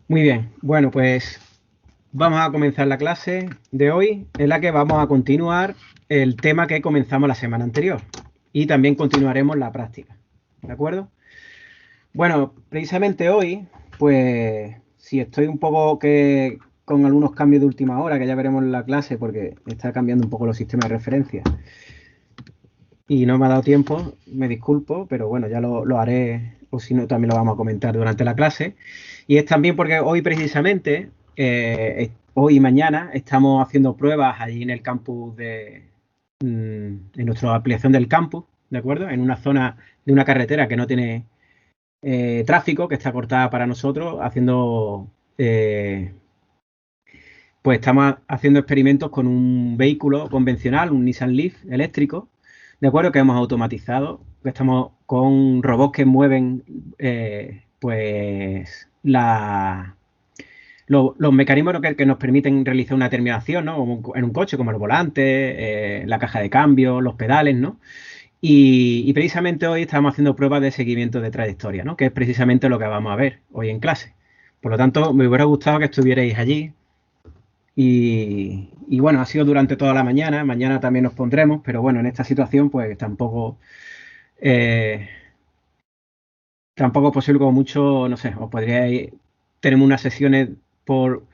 Muy bien, bueno, pues vamos a comenzar la clase de hoy en la que vamos a continuar el tema que comenzamos la semana anterior y también continuaremos la práctica, ¿de acuerdo? Bueno, precisamente hoy, pues si estoy un poco que con algunos cambios de última hora, que ya veremos en la clase porque está cambiando un poco los sistemas de referencia y no me ha dado tiempo, me disculpo, pero bueno, ya lo haré, o si no, también lo vamos a comentar durante la clase. Y es también porque hoy precisamente, hoy y mañana, estamos haciendo pruebas allí en el campus en nuestra ampliación del campus, ¿de acuerdo? En una zona de una carretera que no tiene tráfico, que está cortada para nosotros, pues estamos haciendo experimentos con un vehículo convencional, un Nissan Leaf eléctrico, ¿de acuerdo? Que hemos automatizado, que estamos con robots que mueven, pues, los mecanismos que nos permiten realizar una terminación, ¿no? En un coche, como el volante, la caja de cambio, los pedales, ¿no? Y precisamente hoy estamos haciendo pruebas de seguimiento de trayectoria, ¿no? Que es precisamente lo que vamos a ver hoy en clase. Por lo tanto, me hubiera gustado que estuvierais allí y bueno, ha sido durante toda la mañana, mañana también nos pondremos, pero bueno, en esta situación pues eh, tampoco es posible como mucho, no sé, os podríais, tenemos unas sesiones por,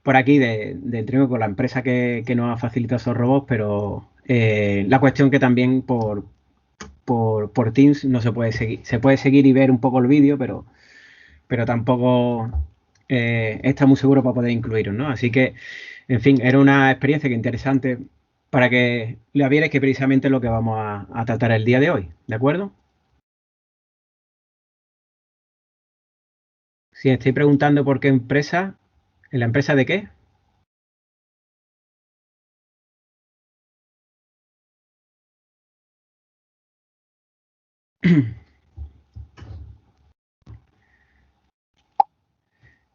por aquí de entreno con la empresa que nos ha facilitado esos robots, pero la cuestión que también por Teams no se puede seguir, se puede seguir y ver un poco el vídeo, pero tampoco está muy seguro para poder incluiros, ¿no? Así que, en fin, era una experiencia que interesante para que la vierais, que precisamente es lo que vamos a tratar el día de hoy, ¿de acuerdo? Si estáis preguntando por qué empresa, ¿en la empresa de qué?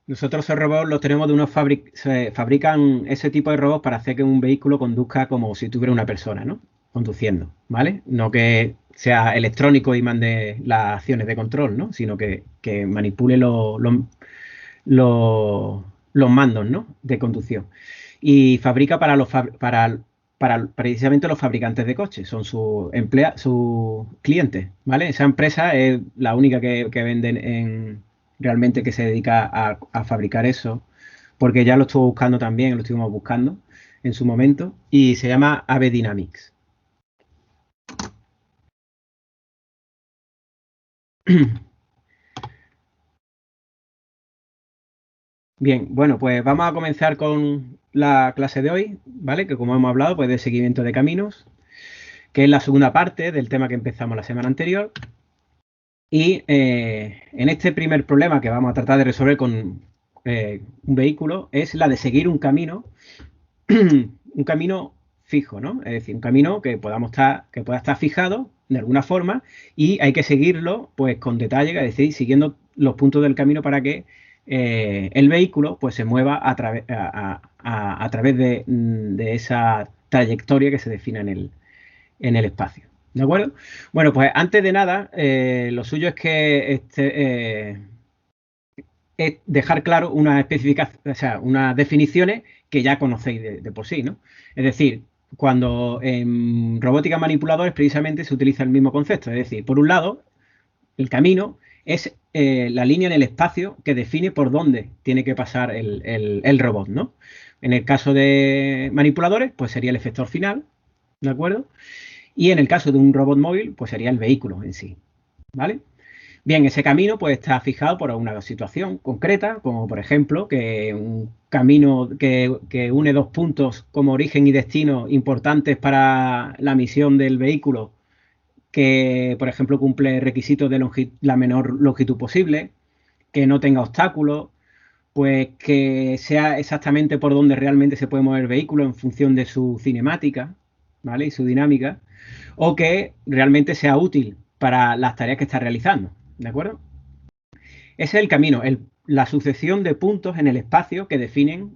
Nosotros esos robots los tenemos de unos se fabrican ese tipo de robots para hacer que un vehículo conduzca como si tuviera una persona, ¿no? Conduciendo, ¿vale? No que sea electrónico y mande las acciones de control, ¿no? Sino que manipule los mandos, ¿no? De conducción. Y fabrica para precisamente los fabricantes de coches, son sus clientes, ¿vale? Esa empresa es la única que venden realmente que se dedica a fabricar eso, porque ya lo estuvo buscando también, lo estuvimos buscando en su momento, y se llama Ave Dynamics. Bien, bueno, pues vamos a comenzar con la clase de hoy, ¿vale? Que como hemos hablado, pues de seguimiento de caminos, que es la segunda parte del tema que empezamos la semana anterior. Y en este primer problema que vamos a tratar de resolver con un vehículo es la de seguir un camino, un camino fijo, ¿no? Es decir, un camino que pueda estar fijado de alguna forma y hay que seguirlo pues con detalle, es decir, siguiendo los puntos del camino para que el vehículo pues se mueva a través de esa trayectoria que se define en el espacio. ¿De acuerdo? Bueno, pues antes de nada, lo suyo es que es dejar claro una especificación, o sea, unas definiciones que ya conocéis de por sí, ¿no? Es decir, cuando en robótica manipuladores precisamente se utiliza el mismo concepto. Es decir, por un lado, el camino es la línea en el espacio que define por dónde tiene que pasar el robot, ¿no? En el caso de manipuladores, pues sería el efector final, ¿de acuerdo? Y en el caso de un robot móvil, pues sería el vehículo en sí, ¿vale? Bien, ese camino pues está fijado por una situación concreta, como por ejemplo que un camino que une dos puntos como origen y destino importantes para la misión del vehículo, que por ejemplo cumple requisitos de la menor longitud posible, que no tenga obstáculos, pues que sea exactamente por donde realmente se puede mover el vehículo en función de su cinemática, ¿vale? Y su dinámica, o que realmente sea útil para las tareas que está realizando, ¿de acuerdo? Ese es el camino, la sucesión de puntos en el espacio que definen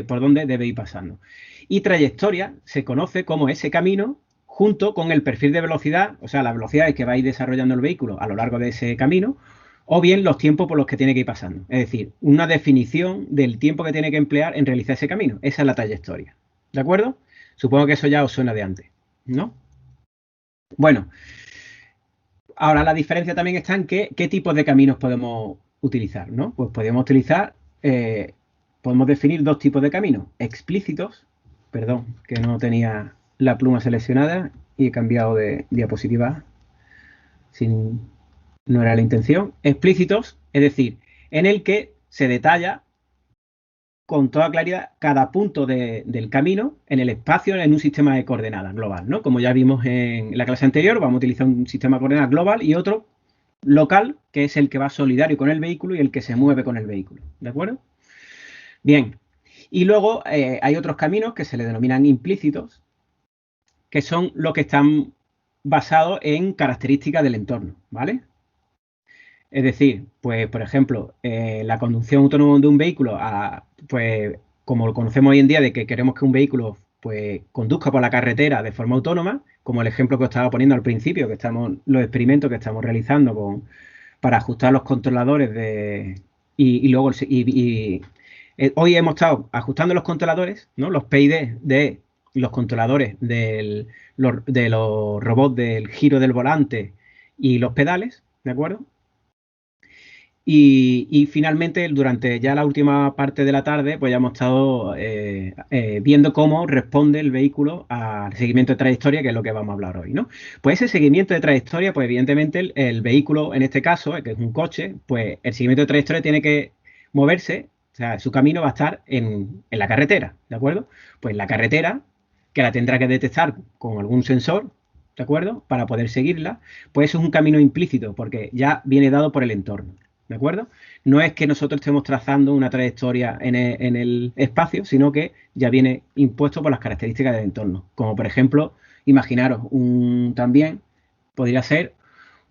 por dónde debe ir pasando. Y trayectoria se conoce como ese camino junto con el perfil de velocidad, o sea, la velocidad que va a ir desarrollando el vehículo a lo largo de ese camino, o bien los tiempos por los que tiene que ir pasando. Es decir, una definición del tiempo que tiene que emplear en realizar ese camino. Esa es la trayectoria. ¿De acuerdo? Supongo que eso ya os suena de antes, ¿no? Bueno, ahora la diferencia también está en qué tipos de caminos podemos utilizar, ¿no? Pues podemos definir dos tipos de caminos. Explícitos, perdón, que no tenía la pluma seleccionada y he cambiado de diapositiva sin, no era la intención. Explícitos, es decir, en el que se detalla con toda claridad cada punto del camino en el espacio en un sistema de coordenadas global, ¿no? Como ya vimos en la clase anterior, vamos a utilizar un sistema de coordenadas global y otro local, que es el que va solidario con el vehículo y el que se mueve con el vehículo, ¿de acuerdo? Bien, y luego hay otros caminos que se le denominan implícitos, que son los que están basados en características del entorno, ¿vale? Es decir, pues, por ejemplo, la conducción autónoma de un vehículo, pues, como lo conocemos hoy en día, de que queremos que un vehículo pues, conduzca por la carretera de forma autónoma, como el ejemplo que os estaba poniendo al principio, que estamos, los experimentos que estamos realizando para ajustar los controladores y luego hoy hemos estado ajustando los controladores, ¿no? Los PID de los controladores de los robots del giro del volante y los pedales, ¿de acuerdo? Y finalmente, durante ya la última parte de la tarde, pues ya hemos estado viendo cómo responde el vehículo al seguimiento de trayectoria, que es lo que vamos a hablar hoy, ¿no? Pues ese seguimiento de trayectoria, pues evidentemente el vehículo, en este caso, que es un coche, pues el seguimiento de trayectoria tiene que moverse, o sea, su camino va a estar en la carretera, ¿de acuerdo? Pues la carretera, que la tendrá que detectar con algún sensor, ¿de acuerdo? Para poder seguirla, pues eso es un camino implícito, porque ya viene dado por el entorno. ¿De acuerdo? No es que nosotros estemos trazando una trayectoria en el espacio, sino que ya viene impuesto por las características del entorno. Como por ejemplo, imaginaros también podría ser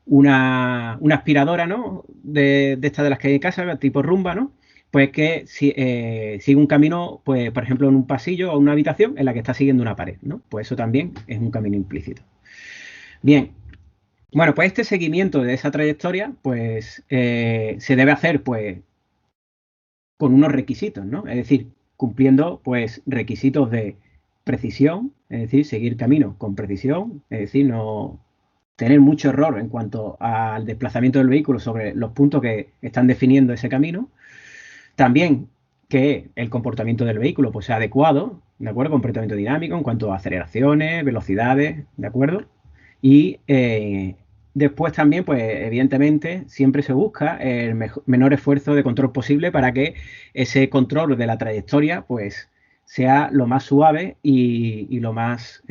una aspiradora, ¿no? De estas de las que hay en casa, tipo rumba, ¿no? Pues que sigue un camino, pues, por ejemplo, en un pasillo o una habitación en la que está siguiendo una pared, ¿no? Pues eso también es un camino implícito. Bien, bueno, pues este seguimiento de esa trayectoria, pues se debe hacer, pues, con unos requisitos, ¿no? Es decir, cumpliendo, pues, requisitos de precisión, es decir, seguir camino con precisión, es decir, no tener mucho error en cuanto al desplazamiento del vehículo sobre los puntos que están definiendo ese camino. También que el comportamiento del vehículo, pues, sea adecuado, ¿de acuerdo? Comportamiento dinámico en cuanto a aceleraciones, velocidades, ¿de acuerdo? Y después también, pues evidentemente, siempre se busca el menor esfuerzo de control posible para que ese control de la trayectoria, pues, sea lo más suave y lo más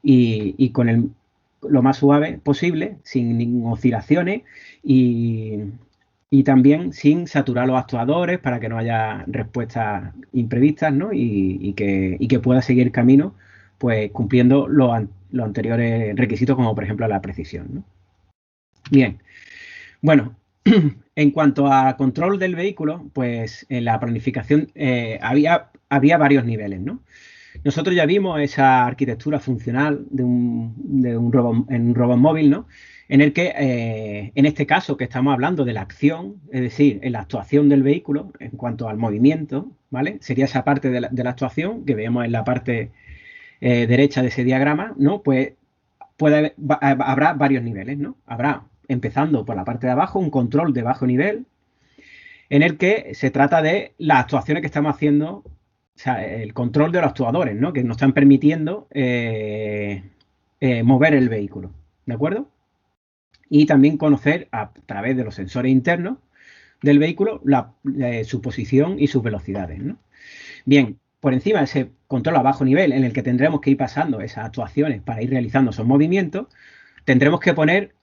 y con lo más suave posible, sin oscilaciones y, y también sin saturar los actuadores para que no haya respuestas imprevistas, ¿no? Y que pueda seguir camino, pues cumpliendo los anteriores requisitos, como por ejemplo la precisión, ¿no? Bien, bueno, en cuanto a control del vehículo, pues en la planificación había varios niveles, ¿no? Nosotros ya vimos esa arquitectura funcional de un robot, en un robot móvil, ¿no? En el que, en este caso, que estamos hablando de la acción, es decir, en la actuación del vehículo en cuanto al movimiento, ¿vale? Sería esa parte de la actuación que vemos en la parte derecha de ese diagrama, ¿no? Pues habrá varios niveles, ¿no? Habrá, empezando por la parte de abajo, un control de bajo nivel, en el que se trata de las actuaciones que estamos haciendo, o sea, el control de los actuadores, ¿no? Que nos están permitiendo mover el vehículo, ¿de acuerdo? Y también conocer a través de los sensores internos del vehículo su posición y sus velocidades, ¿no? Bien, por encima de ese control a bajo nivel en el que tendremos que ir pasando esas actuaciones para ir realizando esos movimientos, tendremos que poner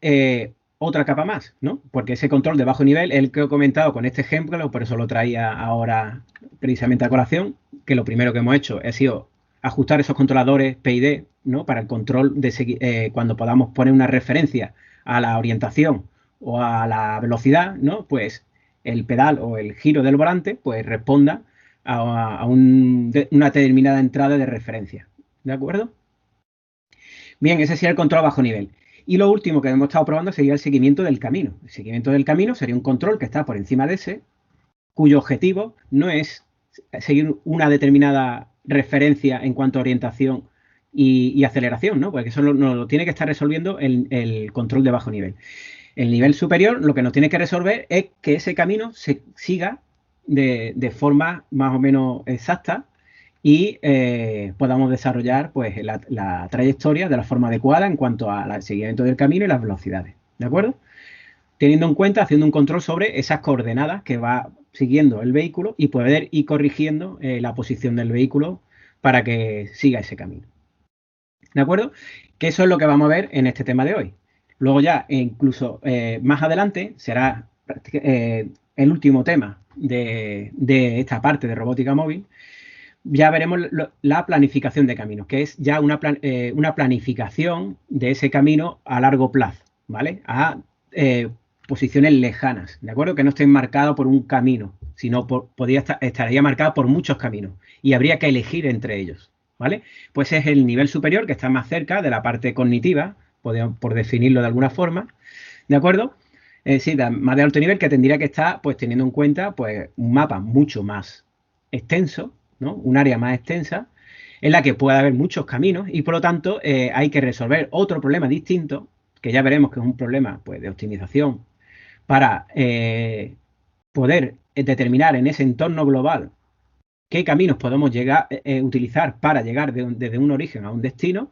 otra capa más, ¿no? Porque ese control de bajo nivel, el que he comentado con este ejemplo, por eso lo traía ahora precisamente a colación, que lo primero que hemos hecho ha sido ajustar esos controladores PID, ¿no? Para el control de cuando podamos poner una referencia a la orientación o a la velocidad, ¿no? Pues el pedal o el giro del volante, pues responda a una determinada entrada de referencia, ¿de acuerdo? Bien, ese sería el control a bajo nivel. Y lo último que hemos estado probando sería el seguimiento del camino. El seguimiento del camino sería un control que está por encima de ese, cuyo objetivo no es seguir una determinada referencia en cuanto a orientación y aceleración, ¿no? Porque eso nos lo tiene que estar resolviendo el control de bajo nivel. El nivel superior lo que nos tiene que resolver es que ese camino se siga de forma más o menos exacta y podamos desarrollar pues la trayectoria de la forma adecuada en cuanto al seguimiento del camino y las velocidades. ¿De acuerdo? Teniendo en cuenta, haciendo un control sobre esas coordenadas que va siguiendo el vehículo y poder ir corrigiendo la posición del vehículo para que siga ese camino. ¿De acuerdo? Que eso es lo que vamos a ver en este tema de hoy. Luego ya, incluso más adelante, será el último tema de esta parte de robótica móvil. Ya veremos la planificación de caminos, que es ya una planificación de ese camino a largo plazo, ¿vale? A posiciones lejanas, ¿de acuerdo? Que no estén marcados por un camino, sino estaría marcado por muchos caminos y habría que elegir entre ellos, ¿vale? Pues es el nivel superior que está más cerca de la parte cognitiva, por definirlo de alguna forma, ¿de acuerdo? Sí, más de alto nivel, que tendría que estar pues teniendo en cuenta pues un mapa mucho más extenso, ¿no? Un área más extensa en la que puede haber muchos caminos y por lo tanto hay que resolver otro problema distinto, que ya veremos que es un problema pues, de optimización para poder determinar en ese entorno global qué caminos podemos utilizar para llegar desde un origen a un destino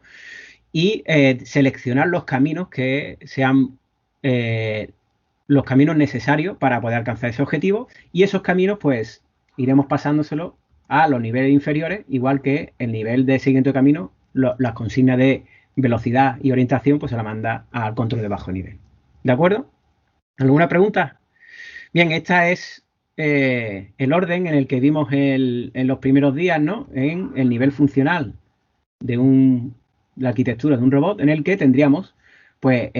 y seleccionar los caminos que sean los caminos necesarios para poder alcanzar ese objetivo y esos caminos pues iremos pasándoselo a los niveles inferiores, igual que el nivel de seguimiento de camino, las consignas de velocidad y orientación, pues se la manda al control de bajo nivel. ¿De acuerdo? ¿Alguna pregunta? Bien, esta es el orden en el que vimos en los primeros días, ¿no? En el nivel funcional de la arquitectura de un robot, en el que tendríamos pues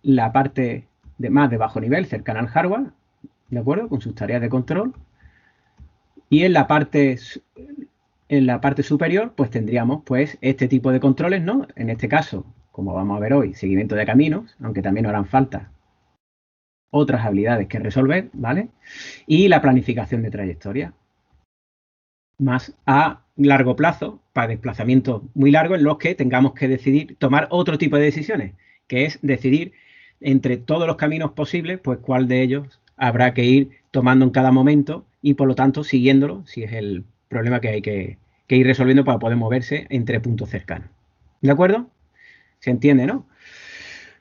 la parte más de bajo nivel, cercana al hardware, ¿de acuerdo? Con sus tareas de control. Y en la parte superior, pues tendríamos pues este tipo de controles, ¿no? En este caso, como vamos a ver hoy, seguimiento de caminos, aunque también nos harán falta otras habilidades que resolver, ¿vale? Y la planificación de trayectoria. Más a largo plazo, para desplazamientos muy largos en los que tengamos que tomar otro tipo de decisiones, que es decidir entre todos los caminos posibles, pues cuál de ellos habrá que ir tomando en cada momento y por lo tanto siguiéndolo, si es el problema que hay que ir resolviendo para poder moverse entre puntos cercanos. ¿De acuerdo? ¿Se entiende, no?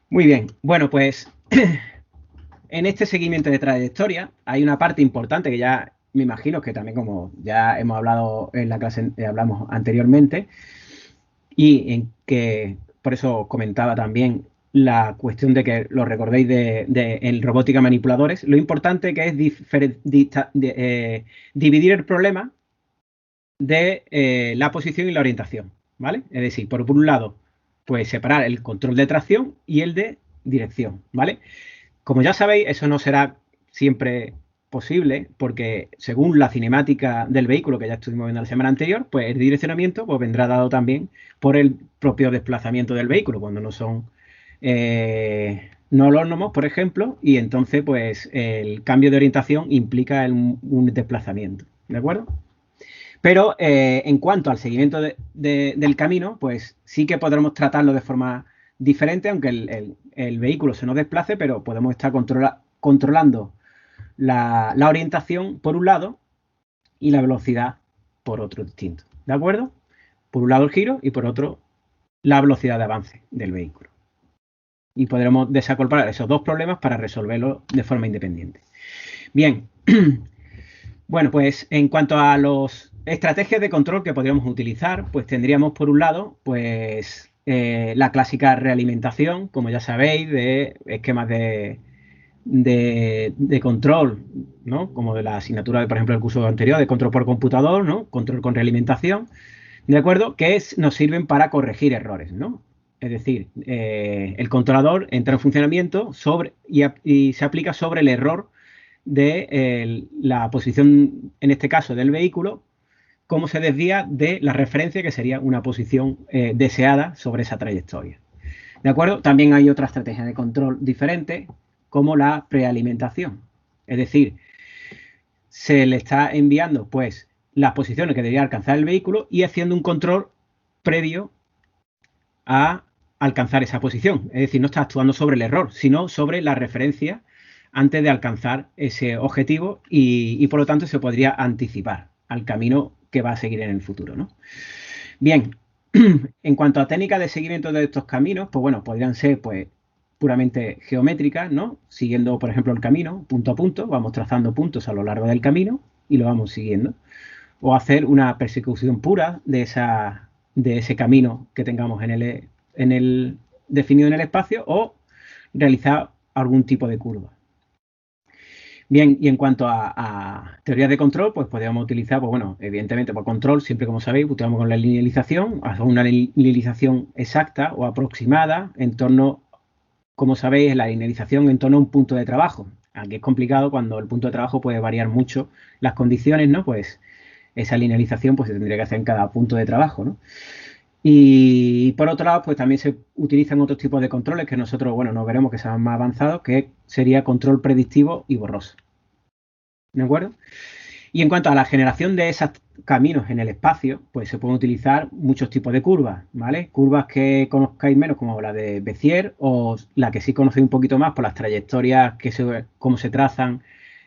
Muy bien. Bueno, pues en este seguimiento de trayectoria hay una parte importante que ya me imagino que también como ya hemos hablado en la clase, hablamos anteriormente, y en que por eso comentaba también la cuestión de que lo recordéis en robótica manipuladores, lo importante que es dividir el problema de la posición y la orientación, ¿vale? Es decir, por un lado, pues separar el control de tracción y el de dirección, ¿vale? Como ya sabéis, eso no será siempre posible porque según la cinemática del vehículo que ya estuvimos viendo la semana anterior, pues el direccionamiento pues, vendrá dado también por el propio desplazamiento del vehículo cuando no son no autónomos, por ejemplo, y entonces pues el cambio de orientación implica un desplazamiento, ¿de acuerdo? Pero en cuanto al seguimiento del camino, pues sí que podremos tratarlo de forma diferente, aunque el vehículo se nos desplace, pero podemos estar controlando la orientación por un lado y la velocidad por otro distinto. ¿De acuerdo? Por un lado el giro y por otro la velocidad de avance del vehículo. Y podremos desacomprar esos dos problemas para resolverlos de forma independiente. Bien. Bueno, pues en cuanto a las estrategias de control que podríamos utilizar, pues tendríamos por un lado, pues la clásica realimentación, como ya sabéis, de esquemas de control, ¿no? Como de la asignatura, por ejemplo, del curso anterior, de control por computador, ¿no? Control con realimentación, ¿de acuerdo? Que nos sirven para corregir errores, ¿no? Es decir, el controlador entra en funcionamiento y se aplica sobre el error de la posición, en este caso, del vehículo, cómo se desvía de la referencia que sería una posición deseada sobre esa trayectoria. ¿De acuerdo? También hay otra estrategia de control diferente, como la prealimentación. Es decir, se le está enviando pues las posiciones que debería alcanzar el vehículo y haciendo un control previo a alcanzar esa posición. Es decir, no está actuando sobre el error, sino sobre la referencia antes de alcanzar ese objetivo y por lo tanto se podría anticipar al camino que va a seguir en el futuro, ¿no? Bien, en cuanto a técnicas de seguimiento de estos caminos, pues bueno, podrían ser pues puramente geométricas, ¿no? Siguiendo, por ejemplo, el camino punto a punto, vamos trazando puntos a lo largo del camino y lo vamos siguiendo. O hacer una persecución pura de ese camino que tengamos definido en el espacio, o realizar algún tipo de curva. Bien, y en cuanto a teorías de control, pues podríamos utilizar, pues bueno, evidentemente por control, siempre como sabéis, utilizamos con la linealización, hacer una linealización exacta o aproximada en torno, como sabéis, la linealización en torno a un punto de trabajo. Aquí es complicado cuando el punto de trabajo puede variar mucho las condiciones, ¿no? Pues esa linealización pues se tendría que hacer en cada punto de trabajo, ¿no? Y por otro lado, pues también se utilizan otros tipos de controles que nosotros, bueno, nos veremos que sean más avanzados, que sería control predictivo y borroso. ¿De acuerdo? Y en cuanto a la generación de esos caminos en el espacio, pues se pueden utilizar muchos tipos de curvas, ¿vale? Curvas que conozcáis menos, como la de Bézier, o la que sí conocéis un poquito más por las trayectorias, cómo se trazan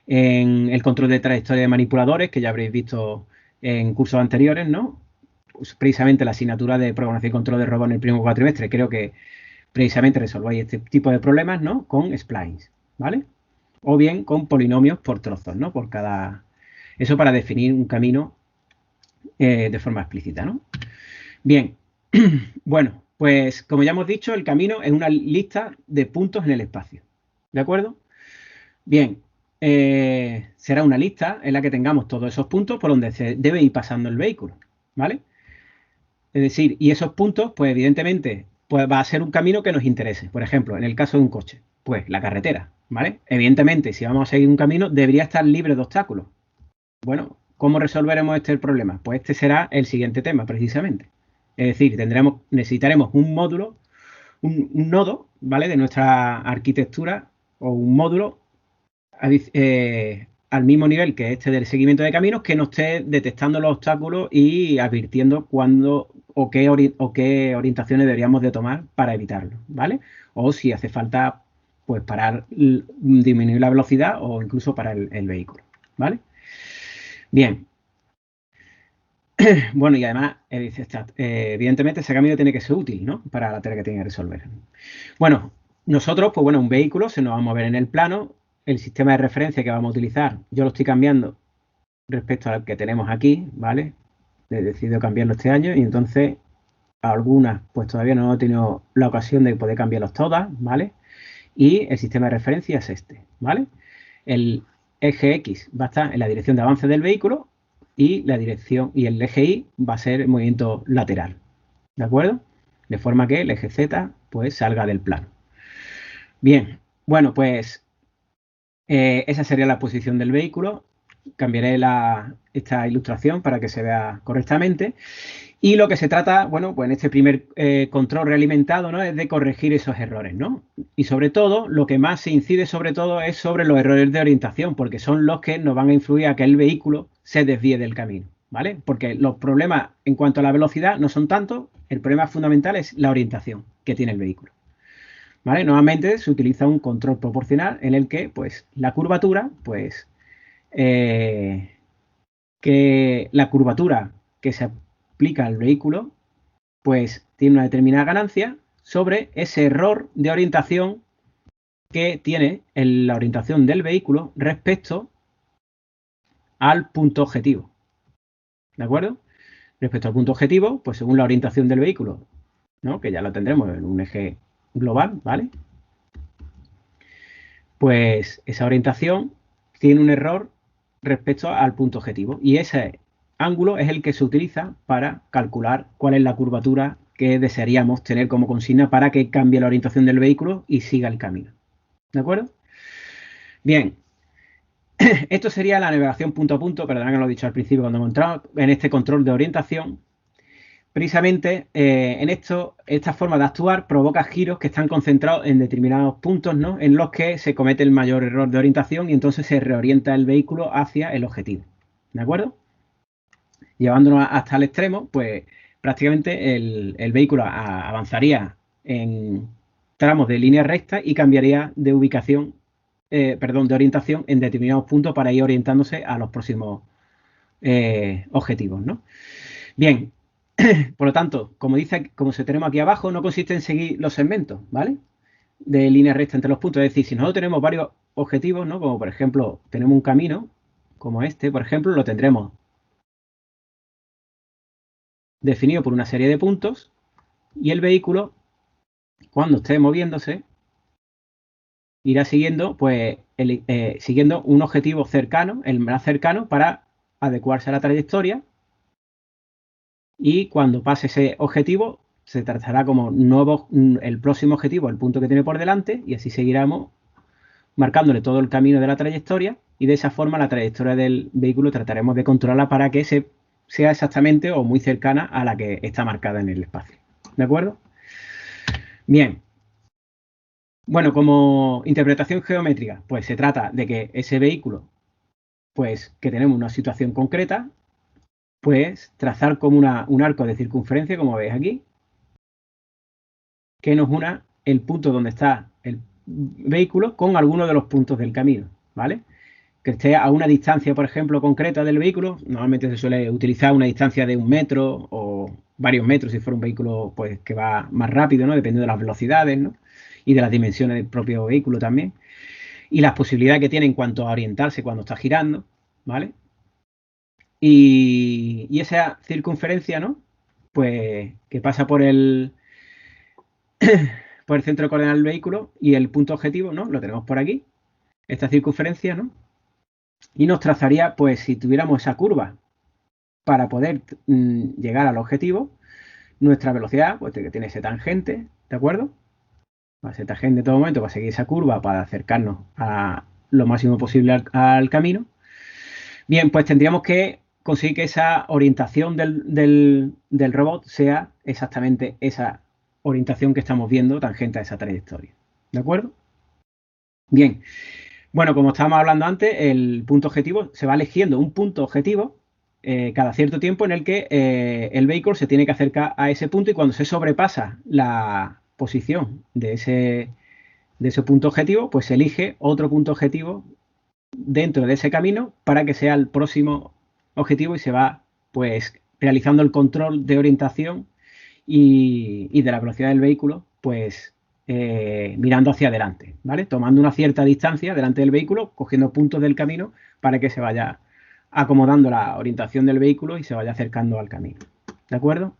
en el control de trayectoria de manipuladores, que ya habréis visto en cursos anteriores, ¿no? Pues precisamente la asignatura de programación y control de robots en el primer cuatrimestre, creo que precisamente resolváis este tipo de problemas, ¿no? Con splines, ¿vale? O bien con polinomios por trozos, ¿no? Por cada... Eso para definir un camino de forma explícita, ¿no? Bien, bueno, pues como ya hemos dicho, el camino es una lista de puntos en el espacio, ¿de acuerdo? Bien, será una lista en la que tengamos todos esos puntos por donde se debe ir pasando el vehículo, ¿vale? Es decir, y esos puntos, pues evidentemente, pues va a ser un camino que nos interese. Por ejemplo, en el caso de un coche, pues la carretera, ¿vale? Evidentemente, si vamos a seguir un camino, debería estar libre de obstáculos. Bueno, ¿cómo resolveremos este problema? Pues este será el siguiente tema, precisamente. Es decir, necesitaremos un módulo, un nodo, ¿vale? De nuestra arquitectura, o un módulo al mismo nivel que este del seguimiento de caminos, que nos esté detectando los obstáculos y advirtiendo cuándo o qué orientaciones deberíamos de tomar para evitarlo, ¿vale? O si hace falta, pues parar, disminuir la velocidad o incluso parar el vehículo, ¿vale? Bien. Bueno, y además, evidentemente ese camino tiene que ser útil, ¿no? Para la tarea que tiene que resolver. Bueno, nosotros, pues bueno, un vehículo se nos va a mover en el plano. El sistema de referencia que vamos a utilizar, yo lo estoy cambiando respecto al que tenemos aquí, ¿vale? He decidido cambiarlo este año y entonces algunas, pues todavía no he tenido la ocasión de poder cambiarlos todas, ¿vale? Y el sistema de referencia es este, ¿vale? El eje X va a estar en la dirección de avance del vehículo y la dirección y el eje Y va a ser el movimiento lateral, ¿de acuerdo? De forma que el eje Z pues salga del plano. Bien, bueno, pues esa sería la posición del vehículo. Cambiaré esta ilustración para que se vea correctamente. Y lo que se trata, bueno, pues en este primer control realimentado, ¿no? Es de corregir esos errores, ¿no? Y sobre todo, lo que más se incide sobre todo es sobre los errores de orientación, porque son los que nos van a influir a que el vehículo se desvíe del camino, ¿vale? Porque los problemas en cuanto a la velocidad no son tantos, el problema fundamental es la orientación que tiene el vehículo, ¿vale? Nuevamente se utiliza un control proporcional en el que, pues, la curvatura, pues, que la curvatura que se aplica al vehículo, pues tiene una determinada ganancia sobre ese error de orientación que tiene en la orientación del vehículo respecto al punto objetivo. ¿De acuerdo? Respecto al punto objetivo, pues según la orientación del vehículo, ¿no? Que ya lo tendremos en un eje global, ¿vale? Pues esa orientación tiene un error respecto al punto objetivo. Y ese ángulo es el que se utiliza para calcular cuál es la curvatura que desearíamos tener como consigna para que cambie la orientación del vehículo y siga el camino. ¿De acuerdo? Bien. Esto sería la navegación punto a punto, perdón que lo he dicho al principio cuando hemos entrado en este control de orientación. precisamente esta forma de actuar provoca giros que están concentrados en determinados puntos, ¿no? En los que se comete el mayor error de orientación y entonces se reorienta el vehículo hacia el objetivo. ¿De acuerdo? Llevándonos hasta el extremo, pues prácticamente el vehículo avanzaría en tramos de línea recta y cambiaría de ubicación, de orientación en determinados puntos para ir orientándose a los próximos objetivos, ¿no? Bien, por lo tanto, como se tenemos aquí abajo, no consiste en seguir los segmentos, ¿vale? De línea recta entre los puntos. Es decir, si nosotros tenemos varios objetivos, ¿no? Como por ejemplo, tenemos un camino, como este, por ejemplo, lo tendremos definido por una serie de puntos y el vehículo, cuando esté moviéndose, irá siguiendo, pues, siguiendo un objetivo cercano, el más cercano, para adecuarse a la trayectoria. Y cuando pase ese objetivo, se tratará como el próximo objetivo, el punto que tiene por delante, y así seguiremos marcándole todo el camino de la trayectoria, y de esa forma la trayectoria del vehículo trataremos de controlarla para que sea exactamente o muy cercana a la que está marcada en el espacio. ¿De acuerdo? Bien. Bueno, como interpretación geométrica, pues se trata de que ese vehículo, pues que tenemos una situación concreta, pues trazar como un arco de circunferencia, como veis aquí, que nos una el punto donde está el vehículo con alguno de los puntos del camino, ¿vale? Que esté a una distancia, por ejemplo, concreta del vehículo. Normalmente se suele utilizar una distancia de 1 metro o varios metros si fuera un vehículo pues que va más rápido, ¿no? Dependiendo de las velocidades, ¿no? Y de las dimensiones del propio vehículo también. Y las posibilidades que tiene en cuanto a orientarse cuando está girando, ¿vale? Y esa circunferencia, ¿no? Pues que pasa por el centro de coordenadas del vehículo y el punto objetivo, ¿no? Lo tenemos por aquí, esta circunferencia, ¿no? Y nos trazaría, pues si tuviéramos esa curva para poder llegar al objetivo, nuestra velocidad, pues que tiene ese tangente, ¿de acuerdo? Ese tangente en todo momento va a seguir esa curva para acercarnos a lo máximo posible al camino. Bien, pues tendríamos que conseguir que esa orientación del robot sea exactamente esa orientación que estamos viendo tangente a esa trayectoria. ¿De acuerdo? Bien. Bueno, como estábamos hablando antes, el punto objetivo se va eligiendo un punto objetivo cada cierto tiempo en el que el vehículo se tiene que acercar a ese punto y cuando se sobrepasa la posición de ese punto objetivo, pues se elige otro punto objetivo dentro de ese camino para que sea el próximo objetivo y se va pues realizando el control de orientación y de la velocidad del vehículo, pues mirando hacia adelante, ¿vale? Tomando una cierta distancia delante del vehículo, cogiendo puntos del camino para que se vaya acomodando la orientación del vehículo y se vaya acercando al camino. ¿De acuerdo?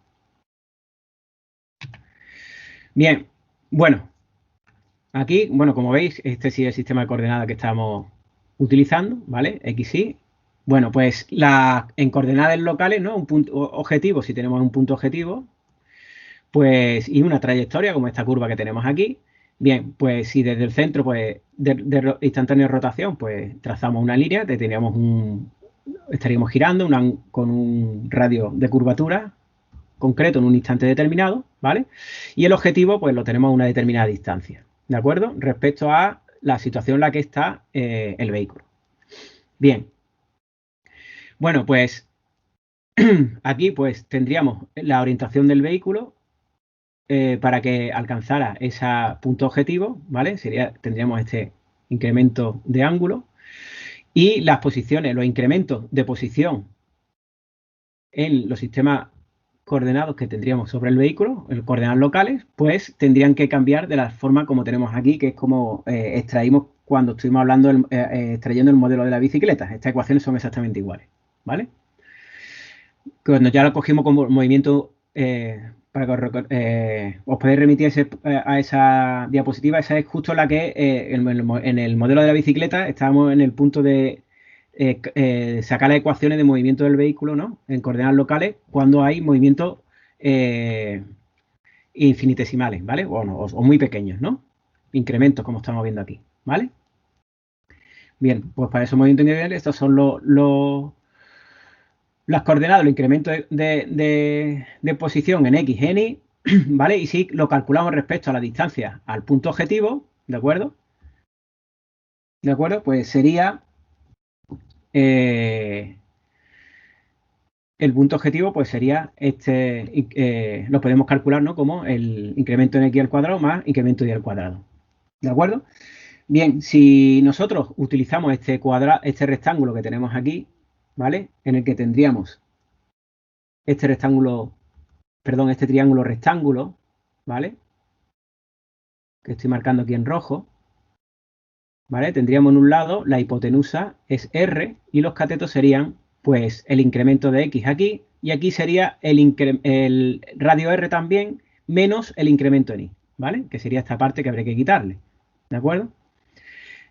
Bien, bueno, aquí, bueno, como veis, este sí es el sistema de coordenadas que estamos utilizando, ¿vale? XY. Bueno, pues en coordenadas locales, ¿no? Un punto objetivo, si tenemos un punto objetivo, pues, y una trayectoria, como esta curva que tenemos aquí. Bien, pues si desde el centro, pues, de instantánea rotación, pues trazamos una línea, estaríamos girando con un radio de curvatura concreto en un instante determinado, ¿vale? Y el objetivo, pues lo tenemos a una determinada distancia, ¿de acuerdo? Respecto a la situación en la que está el vehículo. Bien. Bueno, pues aquí pues tendríamos la orientación del vehículo para que alcanzara ese punto objetivo, ¿vale? Tendríamos este incremento de ángulo y las posiciones, los incrementos de posición en los sistemas coordenados que tendríamos sobre el vehículo, en coordenadas locales, pues tendrían que cambiar de la forma como tenemos aquí, que es como extraímos cuando estuvimos hablando, extrayendo el modelo de la bicicleta. Estas ecuaciones son exactamente iguales, ¿vale? Cuando ya lo cogimos como movimiento, para que os podéis remitir a esa diapositiva, esa es justo la que en el modelo de la bicicleta estábamos en el punto de sacar las ecuaciones de movimiento del vehículo, ¿no? En coordenadas locales, cuando hay movimientos infinitesimales, ¿vale? O muy pequeños, ¿no? Incrementos, como estamos viendo aquí, ¿vale? Bien, pues para esos movimientos individuales, estos son las coordenadas lo incremento de posición en X, en Y, ¿vale? Y si lo calculamos respecto a la distancia al punto objetivo, ¿de acuerdo? ¿De acuerdo? Pues sería el punto objetivo, pues sería lo podemos calcular, ¿no? Como el incremento en X al cuadrado más incremento de Y al cuadrado. ¿De acuerdo? Bien, si nosotros utilizamos este rectángulo que tenemos aquí, ¿vale? En el que tendríamos este rectángulo, perdón, este triángulo rectángulo, ¿vale? Que estoy marcando aquí en rojo, ¿vale? Tendríamos en un lado la hipotenusa es R y los catetos serían, pues, el incremento de X aquí y aquí sería el radio R también menos el incremento en Y, ¿vale? Que sería esta parte que habría que quitarle, ¿de acuerdo?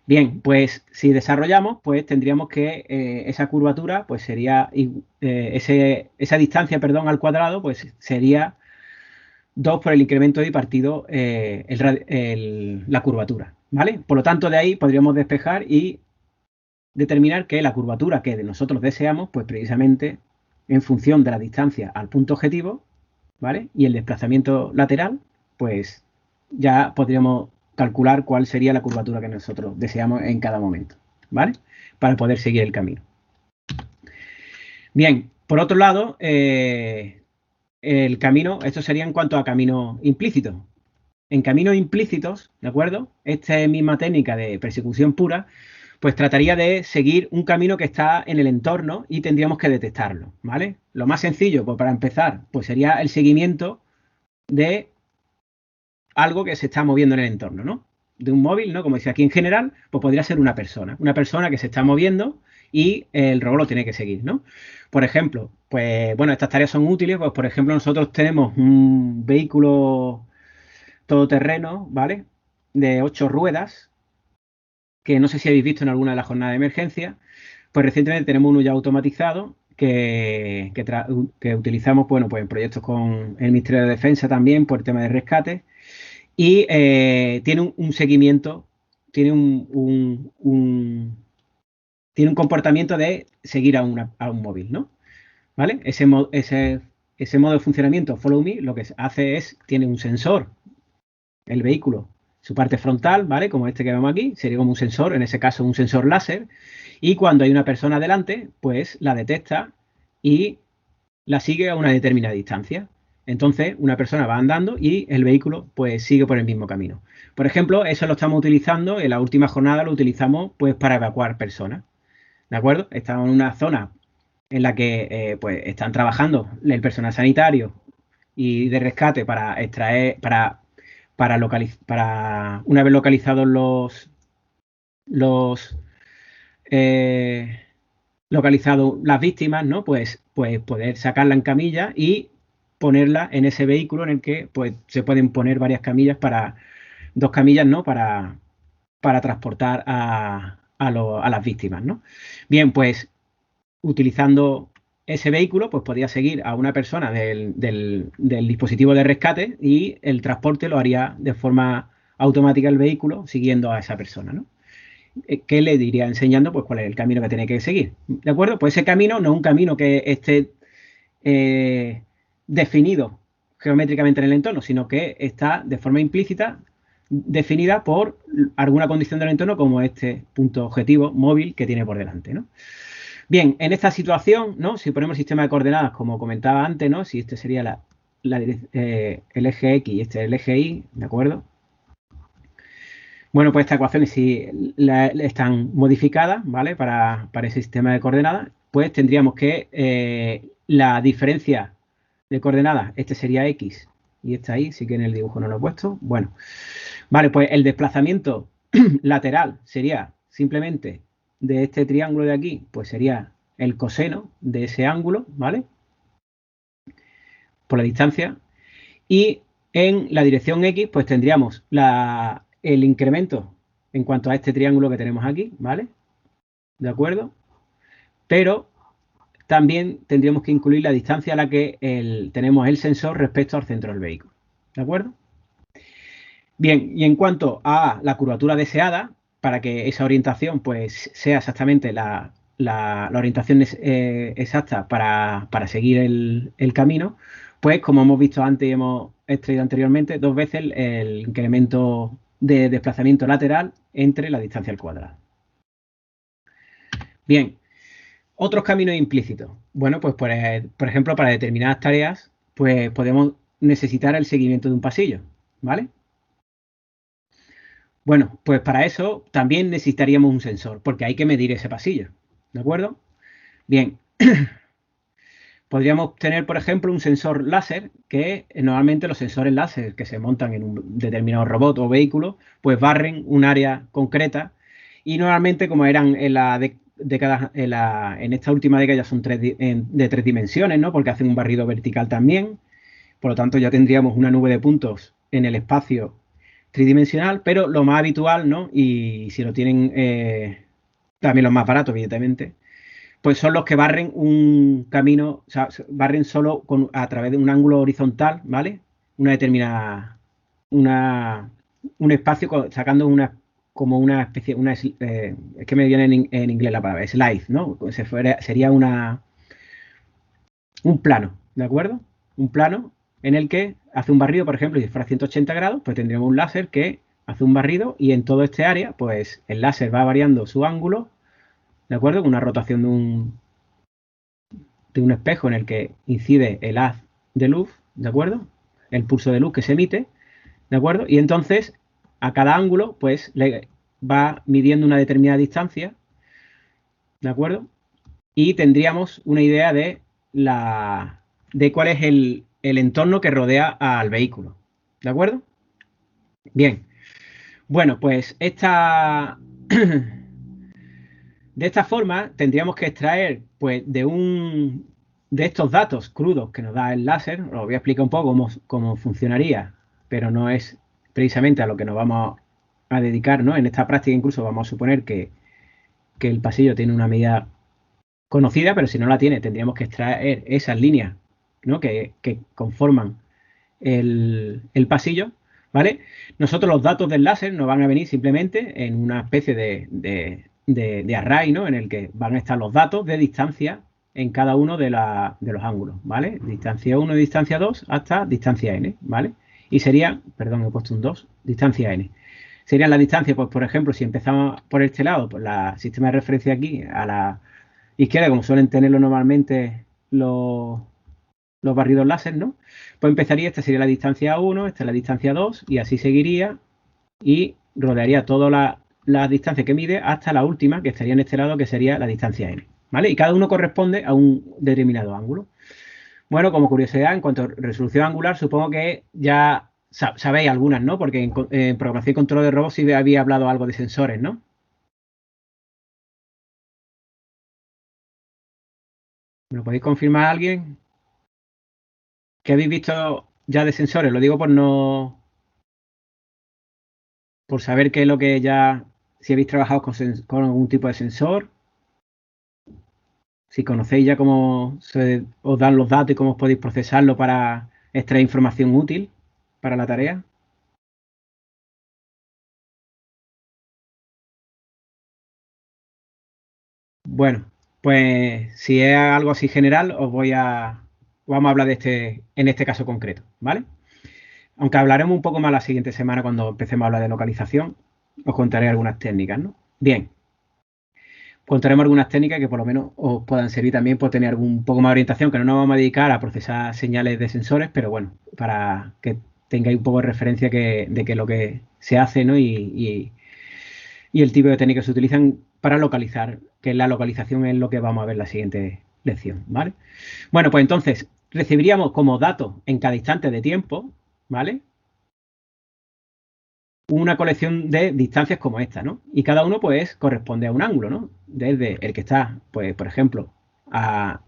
Bien, pues si desarrollamos, pues tendríamos que esa curvatura, pues sería, esa distancia, perdón, al cuadrado, pues sería 2 por el incremento de y partido la curvatura, ¿vale? Por lo tanto, de ahí podríamos despejar y determinar que la curvatura que nosotros deseamos, pues precisamente en función de la distancia al punto objetivo, ¿vale? Y el desplazamiento lateral, pues ya podríamos calcular cuál sería la curvatura que nosotros deseamos en cada momento, ¿vale? Para poder seguir el camino. Bien, por otro lado, el camino, esto sería en cuanto a caminos implícitos. En caminos implícitos, ¿de acuerdo? Esta misma técnica de persecución pura, pues trataría de seguir un camino que está en el entorno y tendríamos que detectarlo, ¿vale? Lo más sencillo, pues para empezar, pues sería el seguimiento de algo que se está moviendo en el entorno, ¿no? De un móvil, ¿no? Como decía aquí en general, pues podría ser una persona que se está moviendo y el robot lo tiene que seguir, ¿no? Por ejemplo, pues bueno, estas tareas son útiles, pues por ejemplo nosotros tenemos un vehículo todoterreno, ¿vale? De 8 ruedas, que no sé si habéis visto en alguna de las jornadas de emergencia, pues recientemente tenemos uno ya automatizado que utilizamos, bueno, pues en proyectos con el Ministerio de Defensa también por el tema de rescate y tiene un seguimiento, tiene tiene un comportamiento de seguir a un móvil, ¿no? ¿Vale? Ese modo de funcionamiento, Follow Me, lo que hace es, tiene un sensor, el vehículo, su parte frontal, ¿vale? Como este que vemos aquí, sería como un sensor, en ese caso un sensor láser, y cuando hay una persona delante, pues la detecta y la sigue a una determinada distancia. Entonces, una persona va andando y el vehículo pues sigue por el mismo camino. Por ejemplo, eso lo estamos utilizando, en la última jornada lo utilizamos pues para evacuar personas. ¿De acuerdo? Estamos en una zona en la que pues están trabajando el personal sanitario y de rescate para extraer, para una vez localizados los localizado las víctimas, ¿no? Pues poder sacarla en camilla y ponerla en ese vehículo en el que pues se pueden poner varias camillas dos camillas, ¿no? Para transportar a las víctimas, ¿no? Bien, pues utilizando ese vehículo, pues podría seguir a una persona del dispositivo de rescate y el transporte lo haría de forma automática el vehículo siguiendo a esa persona, ¿no? Que le diría enseñando pues cuál es el camino que tiene que seguir. ¿De acuerdo? Pues ese camino no es un camino que esté definido geométricamente en el entorno, sino que está de forma implícita definida por alguna condición del entorno como este punto objetivo móvil que tiene por delante, ¿no? Bien, en esta situación, ¿no? Si ponemos el sistema de coordenadas, como comentaba antes, ¿no? Si este sería el eje X y este el eje Y, ¿de acuerdo? Bueno, pues estas ecuaciones, si están modificadas, ¿vale? Para ese sistema de coordenadas, pues tendríamos que la diferencia de coordenadas, este sería X y esta ahí, sí que en el dibujo no lo he puesto. Bueno, vale, pues el desplazamiento lateral sería simplemente de este triángulo de aquí, pues sería el coseno de ese ángulo, ¿vale? Por la distancia. Y en la dirección X, pues tendríamos el incremento en cuanto a este triángulo que tenemos aquí, ¿vale? ¿De acuerdo? Pero también tendríamos que incluir la distancia a la que tenemos el sensor respecto al centro del vehículo. ¿De acuerdo? Bien, y en cuanto a la curvatura deseada, para que esa orientación pues sea exactamente la orientación exacta para seguir el camino, pues como hemos visto antes y hemos extraído anteriormente, 2 veces el incremento de desplazamiento lateral entre la distancia al cuadrado. Bien, otros caminos implícitos. Bueno, pues por ejemplo, para determinadas tareas, pues podemos necesitar el seguimiento de un pasillo, ¿vale? Bueno, pues para eso también necesitaríamos un sensor, porque hay que medir ese pasillo, ¿de acuerdo? Bien, podríamos tener, por ejemplo, un sensor láser, que normalmente los sensores láser que se montan en un determinado robot o vehículo, pues barren un área concreta y normalmente, como eran en la década, en esta última década ya son de 3 dimensiones, ¿no? Porque hacen un barrido vertical también, por lo tanto ya tendríamos una nube de puntos en el espacio tridimensional, pero lo más habitual, ¿no? Y si lo tienen también los más baratos, evidentemente, pues son los que barren un camino, o sea, barren solo a través de un ángulo horizontal, ¿vale? Una determinada, un espacio sacando como una especie, es que me viene en inglés la palabra, slide, ¿no? Sería un plano, ¿de acuerdo? Un plano en el que hace un barrido, por ejemplo, si fuera 180 grados, pues tendríamos un láser que hace un barrido y en todo este área, pues el láser va variando su ángulo, ¿de acuerdo? Con una rotación de un espejo en el que incide el haz de luz, ¿de acuerdo? El pulso de luz que se emite, ¿de acuerdo? Y entonces a cada ángulo, pues le va midiendo una determinada distancia, ¿de acuerdo? Y tendríamos una idea de cuál es el entorno que rodea al vehículo, ¿de acuerdo? Bien, bueno, pues de esta forma tendríamos que extraer pues de estos datos crudos que nos da el láser, os voy a explicar un poco cómo funcionaría, pero no es precisamente a lo que nos vamos a dedicar, ¿no? En esta práctica incluso vamos a suponer que el pasillo tiene una medida conocida, pero si no la tiene, tendríamos que extraer esas líneas, ¿no? que conforman el pasillo, ¿vale? Nosotros los datos del láser nos van a venir simplemente en una especie de array, ¿no? En el que van a estar los datos de distancia en cada uno de los ángulos, ¿vale? Distancia 1 y distancia 2 hasta distancia n, ¿vale? Y sería, perdón, he puesto un 2, distancia n. Serían la distancia, pues por ejemplo, si empezamos por este lado, pues el sistema de referencia aquí a la izquierda, como suelen tenerlo normalmente los barridos láser, ¿no? Pues empezaría, esta sería la distancia 1, esta es la distancia 2, y así seguiría y rodearía toda la distancia que mide hasta la última, que estaría en este lado, que sería la distancia n, ¿vale? Y cada uno corresponde a un determinado ángulo. Bueno, como curiosidad, en cuanto a resolución angular, supongo que ya sabéis algunas, ¿no? Porque en programación y control de robots sí había hablado algo de sensores, ¿no? ¿Me lo podéis confirmar alguien? ¿Qué habéis visto ya de sensores? Lo digo por saber qué es lo que ya, si habéis trabajado con algún tipo de sensor, si conocéis ya cómo os dan los datos y cómo os podéis procesarlo para extraer información útil para la tarea. Bueno, pues si es algo así general, vamos a hablar en este caso concreto, ¿vale? Aunque hablaremos un poco más la siguiente semana cuando empecemos a hablar de localización, os contaré algunas técnicas, ¿no? Bien, contaremos algunas técnicas que por lo menos os puedan servir también por tener un poco más de orientación, que no nos vamos a dedicar a procesar señales de sensores, pero bueno, para que tengáis un poco de referencia de qué es lo que se hace, ¿no? Y el tipo de técnicas que se utilizan para localizar, que la localización es lo que vamos a ver en la siguiente lección, ¿vale? Bueno, pues entonces recibiríamos como datos en cada instante de tiempo, ¿vale? Una colección de distancias como esta, ¿no? Y cada uno, pues, corresponde a un ángulo, ¿no? Desde el que está, pues, por ejemplo, a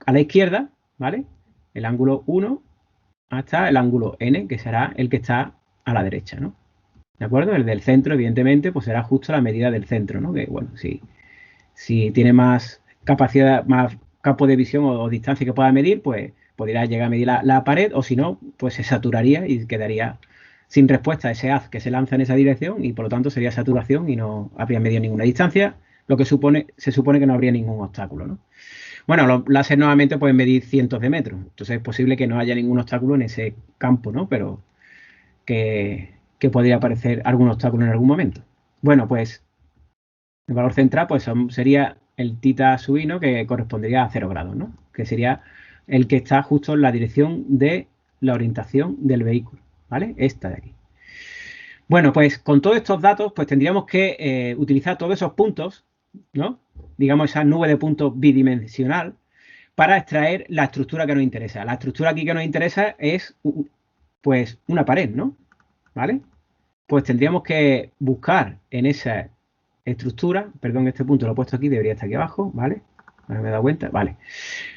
la izquierda, ¿vale? El ángulo 1 hasta el ángulo n, que será el que está a la derecha, ¿no? ¿De acuerdo? El del centro, evidentemente, pues será justo la medida del centro, ¿no? Que, bueno, si tiene más capacidad, más campo de visión o distancia que pueda medir, pues podría llegar a medir la pared, o si no, pues se saturaría y quedaría sin respuesta a ese haz que se lanza en esa dirección y por lo tanto sería saturación y no habría medido ninguna distancia. lo que se supone que no habría ningún obstáculo, ¿no? Bueno, los láser nuevamente pueden medir cientos de metros, entonces es posible que no haya ningún obstáculo en ese campo, ¿no? Pero que podría aparecer algún obstáculo en algún momento. Bueno, pues el valor central pues sería el tita sub i, ¿no? Que correspondería a 0 grados, ¿no? Que sería el que está justo en la dirección de la orientación del vehículo, ¿vale? Esta de aquí. Bueno, pues con todos estos datos, pues tendríamos que utilizar todos esos puntos, ¿no? Digamos, esa nube de puntos bidimensional para extraer la estructura que nos interesa. La estructura aquí que nos interesa es, pues, una pared, ¿no? ¿Vale? Pues tendríamos que buscar en esa estructura, perdón, este punto lo he puesto aquí, debería estar aquí abajo, ¿vale? Ahora me he dado cuenta, vale.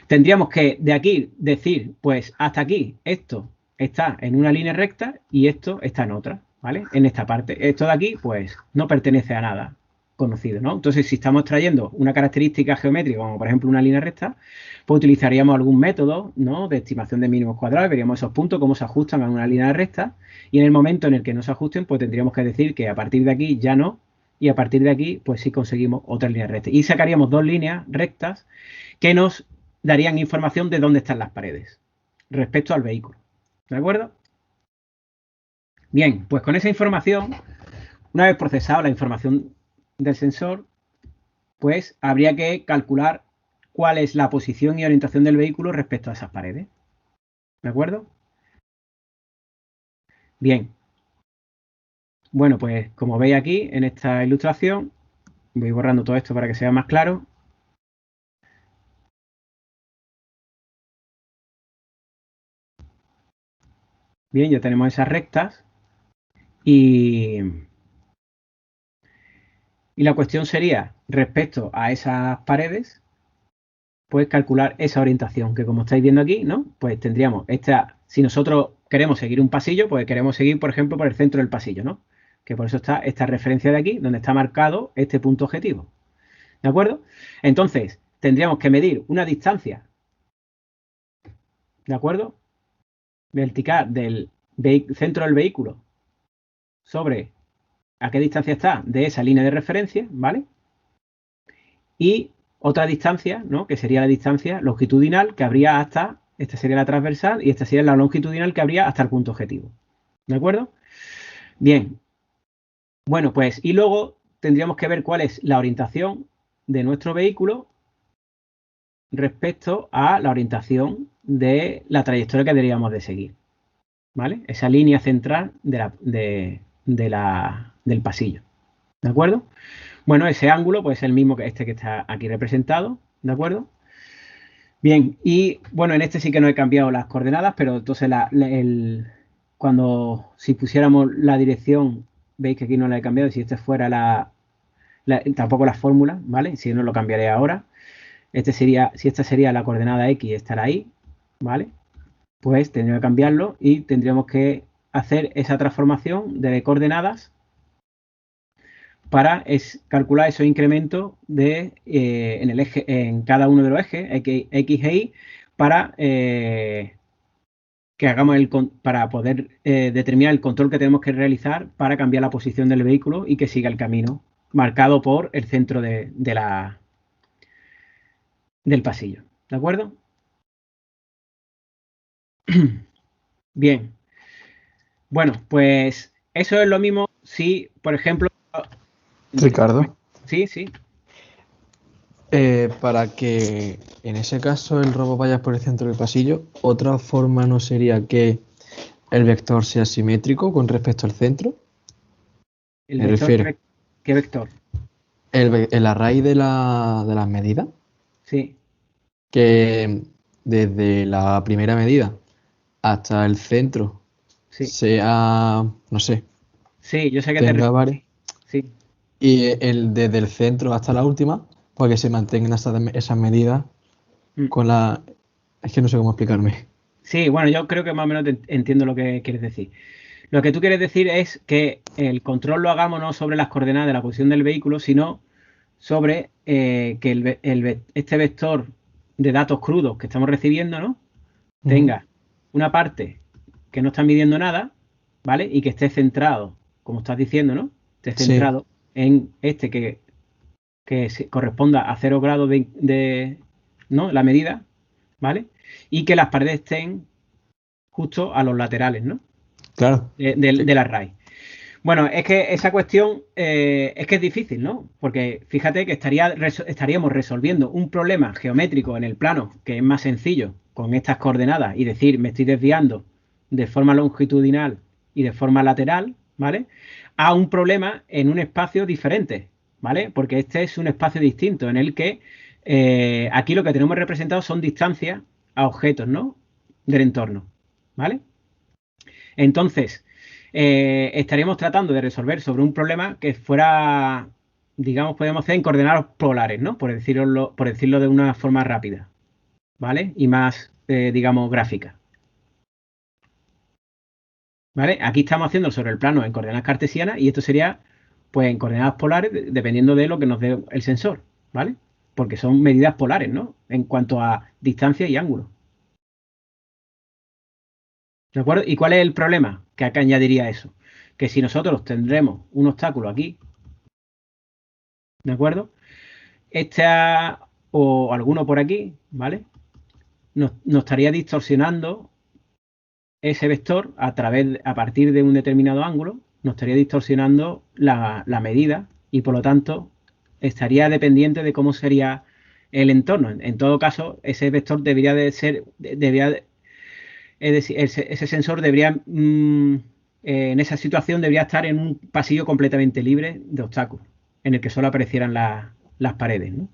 Tendríamos que de aquí decir, pues hasta aquí esto está en una línea recta y esto está en otra, ¿vale? En esta parte. Esto de aquí, pues no pertenece a nada conocido, ¿no? Entonces, si estamos trayendo una característica geométrica, como por ejemplo una línea recta, pues utilizaríamos algún método, ¿no? De estimación de mínimos cuadrados, veríamos esos puntos, cómo se ajustan a una línea recta, y en el momento en el que no se ajusten, pues tendríamos que decir que a partir de aquí ya no, y a partir de aquí, pues sí conseguimos otra línea recta. Y sacaríamos dos líneas rectas que nos darían información de dónde están las paredes respecto al vehículo. ¿De acuerdo? Bien, pues con esa información, una vez procesada la información del sensor, pues habría que calcular cuál es la posición y orientación del vehículo respecto a esas paredes. ¿De acuerdo? Bien. Bueno, pues como veis aquí en esta ilustración, voy borrando todo esto para que sea más claro. Bien, ya tenemos esas rectas y la cuestión sería, respecto a esas paredes, pues calcular esa orientación, que como estáis viendo aquí, ¿no? Pues tendríamos esta, si nosotros queremos seguir un pasillo, pues queremos seguir, por ejemplo, por el centro del pasillo, ¿no? Que por eso está esta referencia de aquí, donde está marcado este punto objetivo. ¿De acuerdo? Entonces, tendríamos que medir una distancia, ¿de acuerdo? Vertical del centro del vehículo sobre a qué distancia está de esa línea de referencia, ¿vale? Y otra distancia, ¿no? Que sería la distancia longitudinal que habría hasta, esta sería la transversal y esta sería la longitudinal que habría hasta el punto objetivo. ¿De acuerdo? Bien. Bueno, pues y luego tendríamos que ver cuál es la orientación de nuestro vehículo respecto a la orientación de la trayectoria que deberíamos de seguir. ¿Vale? Esa línea central del pasillo. ¿De acuerdo? Bueno, ese ángulo pues es el mismo que este que está aquí representado. ¿De acuerdo? Bien, y bueno, en este sí que no he cambiado las coordenadas, pero entonces si pusiéramos la dirección, veis que aquí no la he cambiado, y si este fuera tampoco la fórmula, ¿vale? Si no lo cambiaré ahora. Si esta sería la coordenada X, estará ahí, ¿vale? Pues tendría que cambiarlo y tendríamos que hacer esa transformación de coordenadas para calcular esos incrementos en cada uno de los ejes, X e Y, para para poder determinar el control que tenemos que realizar para cambiar la posición del vehículo y que siga el camino marcado por el centro del pasillo. ¿De acuerdo? Bien. Bueno, pues eso es lo mismo si, por ejemplo... Ricardo, Sí, sí. para que en ese caso el robot vaya por el centro del pasillo, otra forma no sería que el vector sea simétrico con respecto al centro. ¿El Me vector refiero, qué vector? el array de las medidas, Sí, que desde la primera medida hasta el centro sí. sea, no sé, Sí, yo sé que te tenga refieres. varios, Sí. y desde el centro hasta la última, pues que se mantengan esas medidas Mm. con la... Es que no sé cómo explicarme. Sí, bueno, yo creo que más o menos entiendo lo que quieres decir. Lo que tú quieres decir es que el control lo hagamos no sobre las coordenadas de la posición del vehículo, sino sobre que este vector de datos crudos que estamos recibiendo, ¿no? Ujú. Tenga una parte que no está midiendo nada, ¿vale? Y que esté centrado, como estás diciendo, ¿no? Esté Sí, centrado en este que que corresponda a 0 grados ¿no? La medida, ¿vale? Y que las paredes estén justo a los laterales, ¿no? Claro. De la raíz. Bueno, es que esa cuestión es que es difícil, ¿no? Porque fíjate que estaríamos resolviendo un problema geométrico en el plano que es más sencillo con estas coordenadas y decir, me estoy desviando de forma longitudinal y de forma lateral, ¿vale? A un problema en un espacio diferente, ¿vale? Porque este es un espacio distinto en el que aquí lo que tenemos representado son distancias a objetos, ¿no? Del entorno, ¿vale? Entonces, estaríamos tratando de resolver sobre un problema que fuera, digamos, podemos hacer en coordenadas polares, ¿no? Por decirlo de una forma rápida, ¿vale? Y más, digamos, gráfica. ¿Vale? Aquí estamos haciendo sobre el plano en coordenadas cartesianas y esto sería, pues, en coordenadas polares, dependiendo de lo que nos dé el sensor, ¿vale? Porque son medidas polares, ¿no? En cuanto a distancia y ángulo. ¿De acuerdo? ¿Y cuál es el problema que acá añadiría eso? Que si nosotros tendremos un obstáculo aquí, ¿de acuerdo? O alguno por aquí, ¿vale? Nos estaría distorsionando ese vector a partir de un determinado ángulo, nos estaría distorsionando la medida y por lo tanto estaría dependiente de cómo sería el entorno. En todo caso, ese vector debería de ser, es decir, ese sensor debería, en esa situación, debería estar en un pasillo completamente libre de obstáculos, en el que solo aparecieran las paredes, ¿no?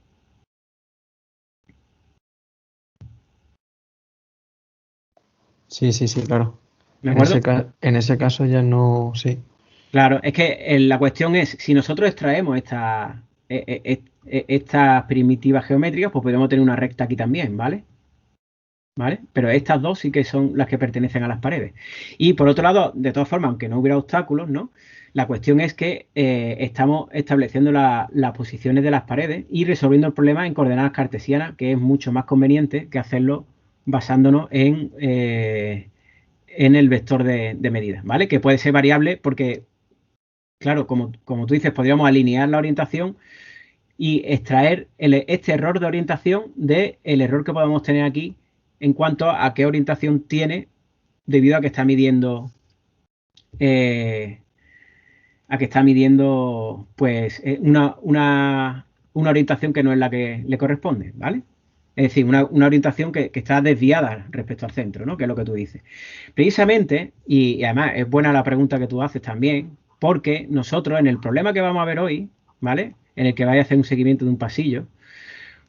Sí, claro. ¿De acuerdo? En ese caso ya no, sí. Claro, es que la cuestión es, si nosotros extraemos estas primitivas geométricas, pues podemos tener una recta aquí también, ¿vale? ¿Vale? Pero estas dos sí que son las que pertenecen a las paredes. Y por otro lado, de todas formas, aunque no hubiera obstáculos, ¿no? La cuestión es que estamos estableciendo las posiciones de las paredes y resolviendo el problema en coordenadas cartesianas, que es mucho más conveniente que hacerlo basándonos en el vector de medida, ¿vale? Que puede ser variable porque, claro, como tú dices, podríamos alinear la orientación y extraer este error de orientación del error que podemos tener aquí en cuanto a qué orientación tiene debido a que está midiendo pues una orientación que no es la que le corresponde, ¿vale? Es decir, una orientación que está desviada respecto al centro, ¿no? Que es lo que tú dices. Precisamente, y además es buena la pregunta que tú haces también, porque nosotros en el problema que vamos a ver hoy, ¿vale? En el que vais a hacer un seguimiento de un pasillo,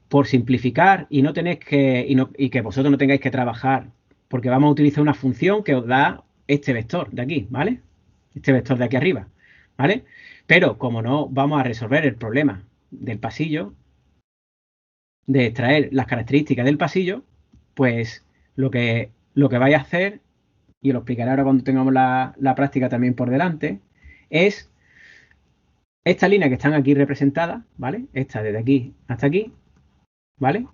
por simplificar y no tenéis y que vosotros no tengáis que trabajar, porque vamos a utilizar una función que os da este vector de aquí, ¿vale? Este vector de aquí arriba, ¿vale? Pero como no vamos a resolver el problema del pasillo, de extraer las características del pasillo, pues lo que vais a hacer, y os lo explicaré ahora cuando tengamos la práctica también por delante, es esta línea que están aquí representadas, ¿vale? Esta desde aquí hasta aquí, ¿vale?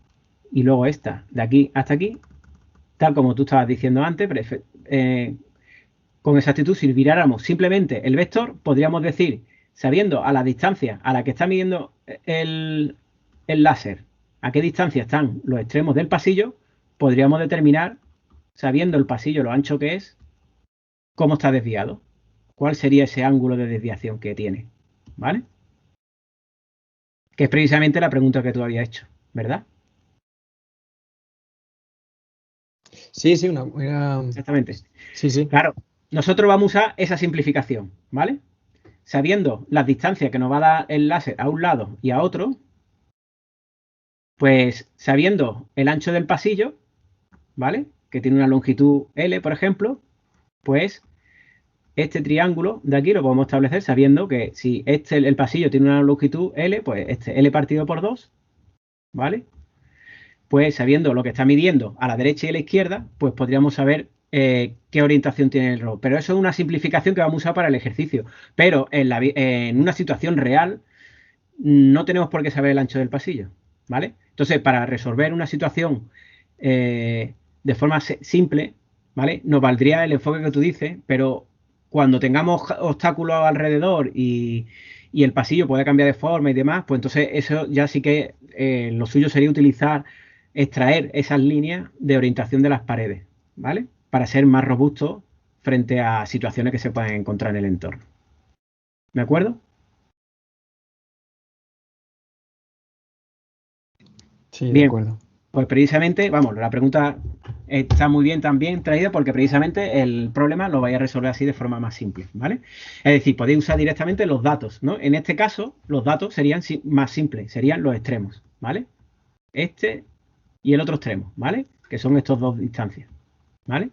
Y luego esta de aquí hasta aquí, tal como tú estabas diciendo antes, con exactitud, si miráramos simplemente el vector, podríamos decir, sabiendo a la distancia a la que está midiendo el láser, a qué distancia están los extremos del pasillo, podríamos determinar, sabiendo el pasillo lo ancho que es, cómo está desviado, cuál sería ese ángulo de desviación que tiene, ¿vale? Que es precisamente la pregunta que tú habías hecho, ¿verdad? Sí, Exactamente. Sí. Claro, nosotros vamos a usar esa simplificación, ¿vale? Sabiendo las distancias que nos va a dar el láser a un lado y a otro, pues sabiendo el ancho del pasillo, ¿vale? Que tiene una longitud L, por ejemplo, pues este triángulo de aquí lo podemos establecer sabiendo que si el pasillo tiene una longitud L, pues este L partido por 2, ¿vale? Pues sabiendo lo que está midiendo a la derecha y a la izquierda, pues podríamos saber qué orientación tiene el robot. Pero eso es una simplificación que vamos a usar para el ejercicio. Pero en una situación real no tenemos por qué saber el ancho del pasillo, ¿vale? Entonces, para resolver una situación de forma simple, ¿vale? Nos valdría el enfoque que tú dices, pero cuando tengamos obstáculos alrededor y y el pasillo puede cambiar de forma y demás, pues entonces eso ya sí que lo suyo sería extraer esas líneas de orientación de las paredes, ¿vale? Para ser más robusto frente a situaciones que se pueden encontrar en el entorno. ¿De acuerdo? Sí, de Bien, acuerdo. pues precisamente, vamos, la pregunta está muy bien también traída porque precisamente el problema lo vais a resolver así de forma más simple, ¿vale? Es decir, podéis usar directamente los datos, ¿no? En este caso, los datos serían más simples, serían los extremos, ¿vale? Este y el otro extremo, ¿vale? Que son estos dos distancias, ¿vale?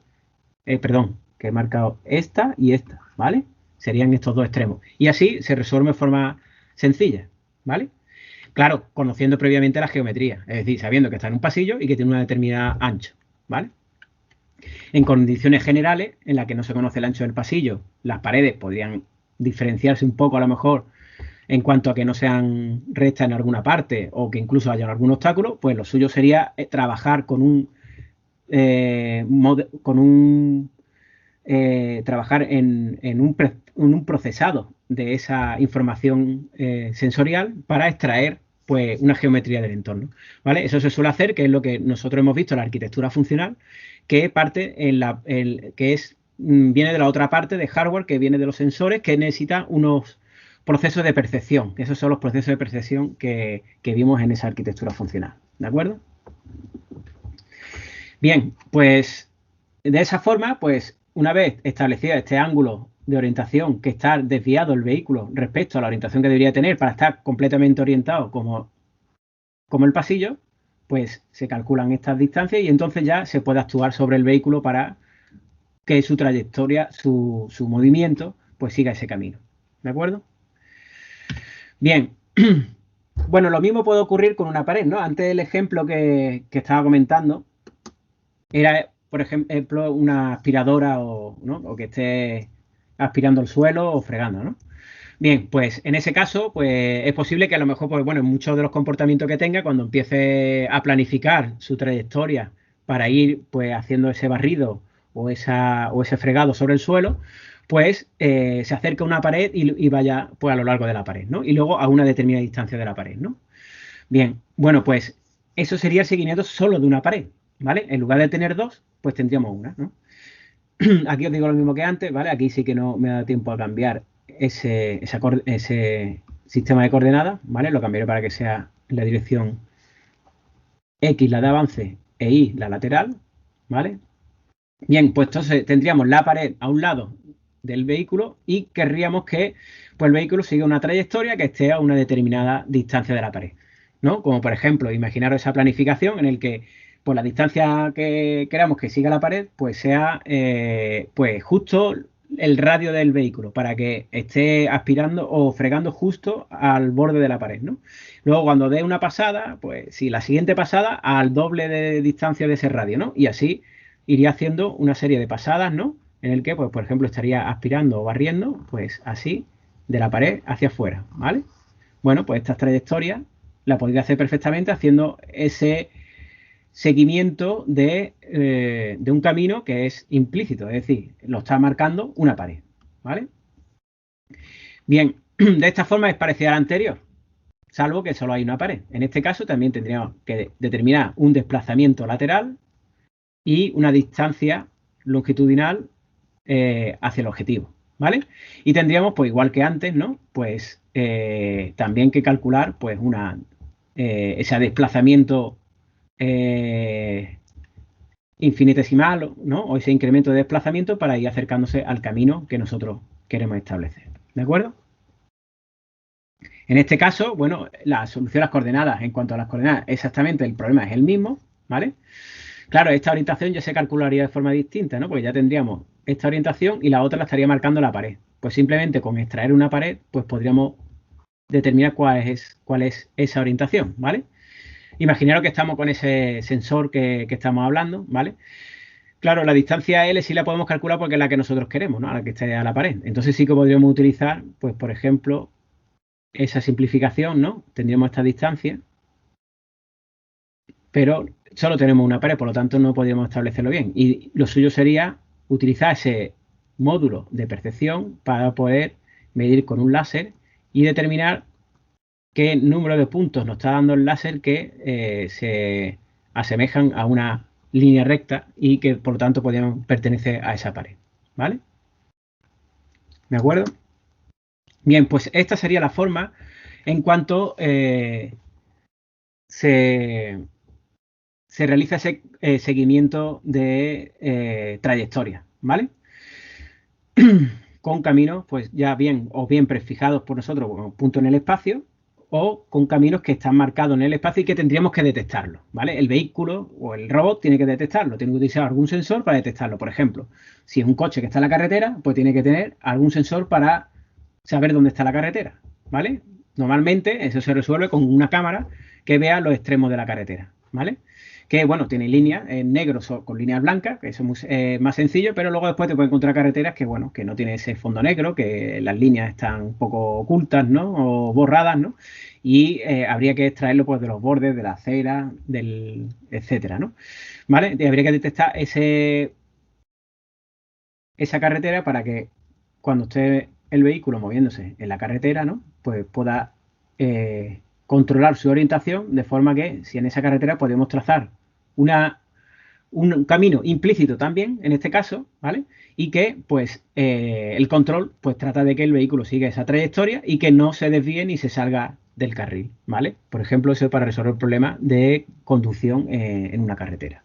Perdón, que he marcado esta y esta, ¿vale? Serían estos dos extremos. Y así se resuelve de forma sencilla, ¿vale? Claro, conociendo previamente la geometría, es decir, sabiendo que está en un pasillo y que tiene una determinada ancho, ¿vale? En condiciones generales, en las que no se conoce el ancho del pasillo, las paredes podrían diferenciarse un poco a lo mejor en cuanto a que no sean rectas en alguna parte o que incluso haya algún obstáculo, pues lo suyo sería trabajar con trabajar en un procesado de esa información sensorial para extraer pues una geometría del entorno, ¿vale? Eso se suele hacer, que es lo que nosotros hemos visto en la arquitectura funcional, que parte viene de la otra parte de hardware, que viene de los sensores, que necesita unos procesos de percepción. Esos son los procesos de percepción que vimos en esa arquitectura funcional, ¿de acuerdo? Bien, pues de esa forma, pues una vez establecido este ángulo de orientación que está desviado el vehículo respecto a la orientación que debería tener para estar completamente orientado como el pasillo, pues se calculan estas distancias y entonces ya se puede actuar sobre el vehículo para que su trayectoria, su movimiento, pues siga ese camino. ¿De acuerdo? Bien. Bueno, lo mismo puede ocurrir con una pared, ¿no? Antes el ejemplo que estaba comentando era, por ejemplo, una aspiradora o que esté aspirando el suelo o fregando, ¿no? Bien, pues en ese caso, pues es posible que a lo mejor, pues bueno, en muchos de los comportamientos que tenga, cuando empiece a planificar su trayectoria para ir pues haciendo ese barrido o ese fregado sobre el suelo, pues se acerca a una pared y vaya pues a lo largo de la pared, ¿no? Y luego a una determinada distancia de la pared, ¿no? Bien, bueno, pues eso sería el seguimiento solo de una pared, ¿vale? En lugar de tener dos, pues tendríamos una, ¿no? Aquí os digo lo mismo que antes, ¿vale? Aquí sí que no me da tiempo a cambiar ese sistema de coordenadas, ¿vale? Lo cambiaré para que sea la dirección X la de avance e Y la lateral, ¿vale? Bien, pues entonces tendríamos la pared a un lado del vehículo y querríamos que pues, el vehículo siga una trayectoria que esté a una determinada distancia de la pared, ¿no? Como por ejemplo, imaginaros esa planificación en el que pues la distancia que queramos que siga la pared, pues sea pues justo el radio del vehículo para que esté aspirando o fregando justo al borde de la pared, ¿no? Luego cuando dé una pasada, pues si la siguiente pasada al doble de distancia de ese radio, ¿no? Y así iría haciendo una serie de pasadas, ¿no? En el que, pues, por ejemplo, estaría aspirando o barriendo, pues así, de la pared hacia afuera, ¿vale? Bueno, pues esta trayectoria la podría hacer perfectamente haciendo ese seguimiento de un camino que es implícito, es decir, lo está marcando una pared, ¿vale? Bien, de esta forma es parecida a la anterior, salvo que solo hay una pared. En este caso también tendríamos que determinar un desplazamiento lateral y una distancia longitudinal hacia el objetivo, ¿vale? Y tendríamos, pues igual que antes, ¿no? Pues también que calcular, pues ese desplazamiento infinitesimal, ¿no? O ese incremento de desplazamiento para ir acercándose al camino que nosotros queremos establecer, ¿de acuerdo? En este caso, bueno, la solución a las coordenadas, en cuanto a las coordenadas, exactamente el problema es el mismo, ¿vale? Claro, esta orientación ya se calcularía de forma distinta, ¿no? Porque ya tendríamos esta orientación y la otra la estaría marcando la pared. Pues simplemente con extraer una pared, pues podríamos determinar cuál es esa orientación, ¿vale? Imaginaros que estamos con ese sensor que estamos hablando, ¿vale? Claro, la distancia L sí la podemos calcular porque es la que nosotros queremos, ¿no? A la que esté a la pared. Entonces sí que podríamos utilizar, pues por ejemplo, esa simplificación, ¿no? Tendríamos esta distancia, pero solo tenemos una pared, por lo tanto no podríamos establecerlo bien. Y lo suyo sería utilizar ese módulo de percepción para poder medir con un láser y determinar qué número de puntos nos está dando el láser que se asemejan a una línea recta y que por lo tanto podrían pertenecer a esa pared, ¿vale? ¿De acuerdo? Bien, pues esta sería la forma en cuanto se realiza ese seguimiento de trayectoria, ¿vale? Con caminos, pues ya bien o bien prefijados por nosotros como puntos en el espacio, o con caminos que están marcados en el espacio y que tendríamos que detectarlo, ¿vale? El vehículo o el robot tiene que detectarlo, tiene que utilizar algún sensor para detectarlo. Por ejemplo, si es un coche que está en la carretera, pues tiene que tener algún sensor para saber dónde está la carretera, ¿vale? Normalmente eso se resuelve con una cámara que vea los extremos de la carretera, ¿vale? Que, bueno, tiene líneas en negro con líneas blancas, que eso es más sencillo, pero luego después te puedes encontrar carreteras que, bueno, que no tiene ese fondo negro, que las líneas están un poco ocultas, ¿no? O borradas, ¿no? Y habría que extraerlo, pues, de los bordes, de la acera, etcétera, ¿no? ¿Vale? Y habría que detectar esa carretera para que cuando esté el vehículo moviéndose en la carretera, ¿no? Pues pueda controlar su orientación de forma que si en esa carretera podemos trazar un camino implícito también, en este caso, ¿vale? Y que, pues, el control, pues, trata de que el vehículo siga esa trayectoria y que no se desvíe ni se salga del carril, ¿vale? Por ejemplo, eso es para resolver problemas de conducción en una carretera.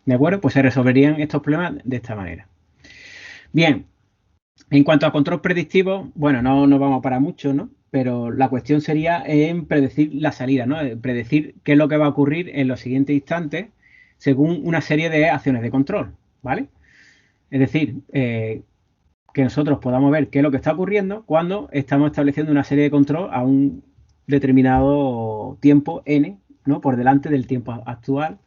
¿De acuerdo? Pues se resolverían estos problemas de esta manera. Bien, en cuanto a control predictivo, bueno, no nos vamos a parar mucho, ¿no? Pero la cuestión sería en predecir la salida, ¿no? Predecir qué es lo que va a ocurrir en los siguientes instantes según una serie de acciones de control, ¿vale? Es decir, que nosotros podamos ver qué es lo que está ocurriendo cuando estamos estableciendo una serie de control a un determinado tiempo n, ¿no? Por delante del tiempo actual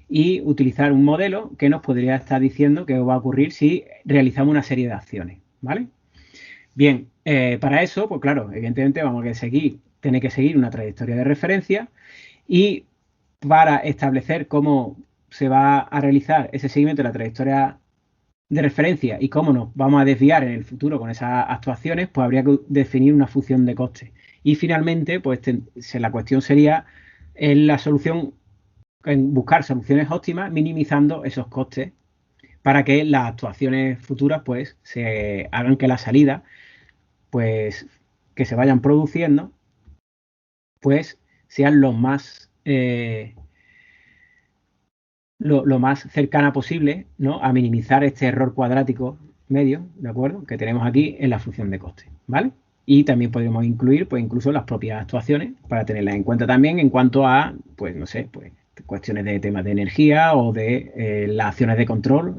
y utilizar un modelo que nos podría estar diciendo qué va a ocurrir si realizamos una serie de acciones, ¿vale? Bien, para eso, pues claro, evidentemente vamos a tener que seguir una trayectoria de referencia y para establecer cómo se va a realizar ese seguimiento de la trayectoria de referencia y cómo nos vamos a desviar en el futuro con esas actuaciones, pues habría que definir una función de coste. Y finalmente, pues la cuestión sería en la solución, en buscar soluciones óptimas, minimizando esos costes para que las actuaciones futuras, pues, se hagan que la salida, pues, que se vayan produciendo, pues, sean lo más cercana posible, ¿no? A minimizar este error cuadrático medio, ¿de acuerdo? Que tenemos aquí en la función de coste, ¿vale? Y también podríamos incluir, pues, incluso las propias actuaciones para tenerlas en cuenta también en cuanto a, pues, no sé, pues, cuestiones de temas de energía o de las acciones de control,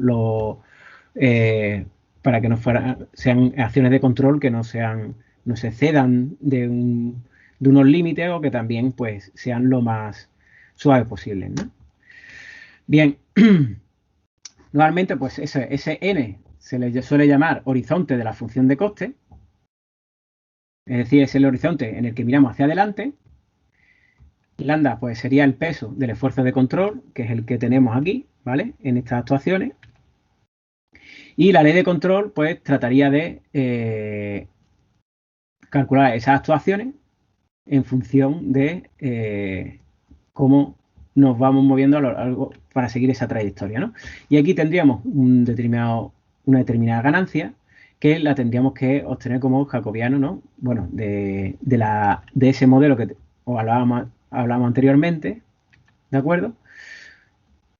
para que no sean acciones de control que no se excedan de unos límites o que también, pues, sean lo más suaves posible, ¿no? Bien, normalmente pues ese n se le suele llamar horizonte de la función de coste, es decir, es el horizonte en el que miramos hacia adelante. Lambda pues sería el peso del esfuerzo de control, que es el que tenemos aquí, ¿vale? En estas actuaciones. Y la ley de control pues trataría de calcular esas actuaciones en función de cómo nos vamos moviendo a lo largo para seguir esa trayectoria, ¿no? Y aquí tendríamos una determinada ganancia que la tendríamos que obtener como jacobiano, ¿no? Bueno, de ese modelo que os hablábamos anteriormente, ¿de acuerdo?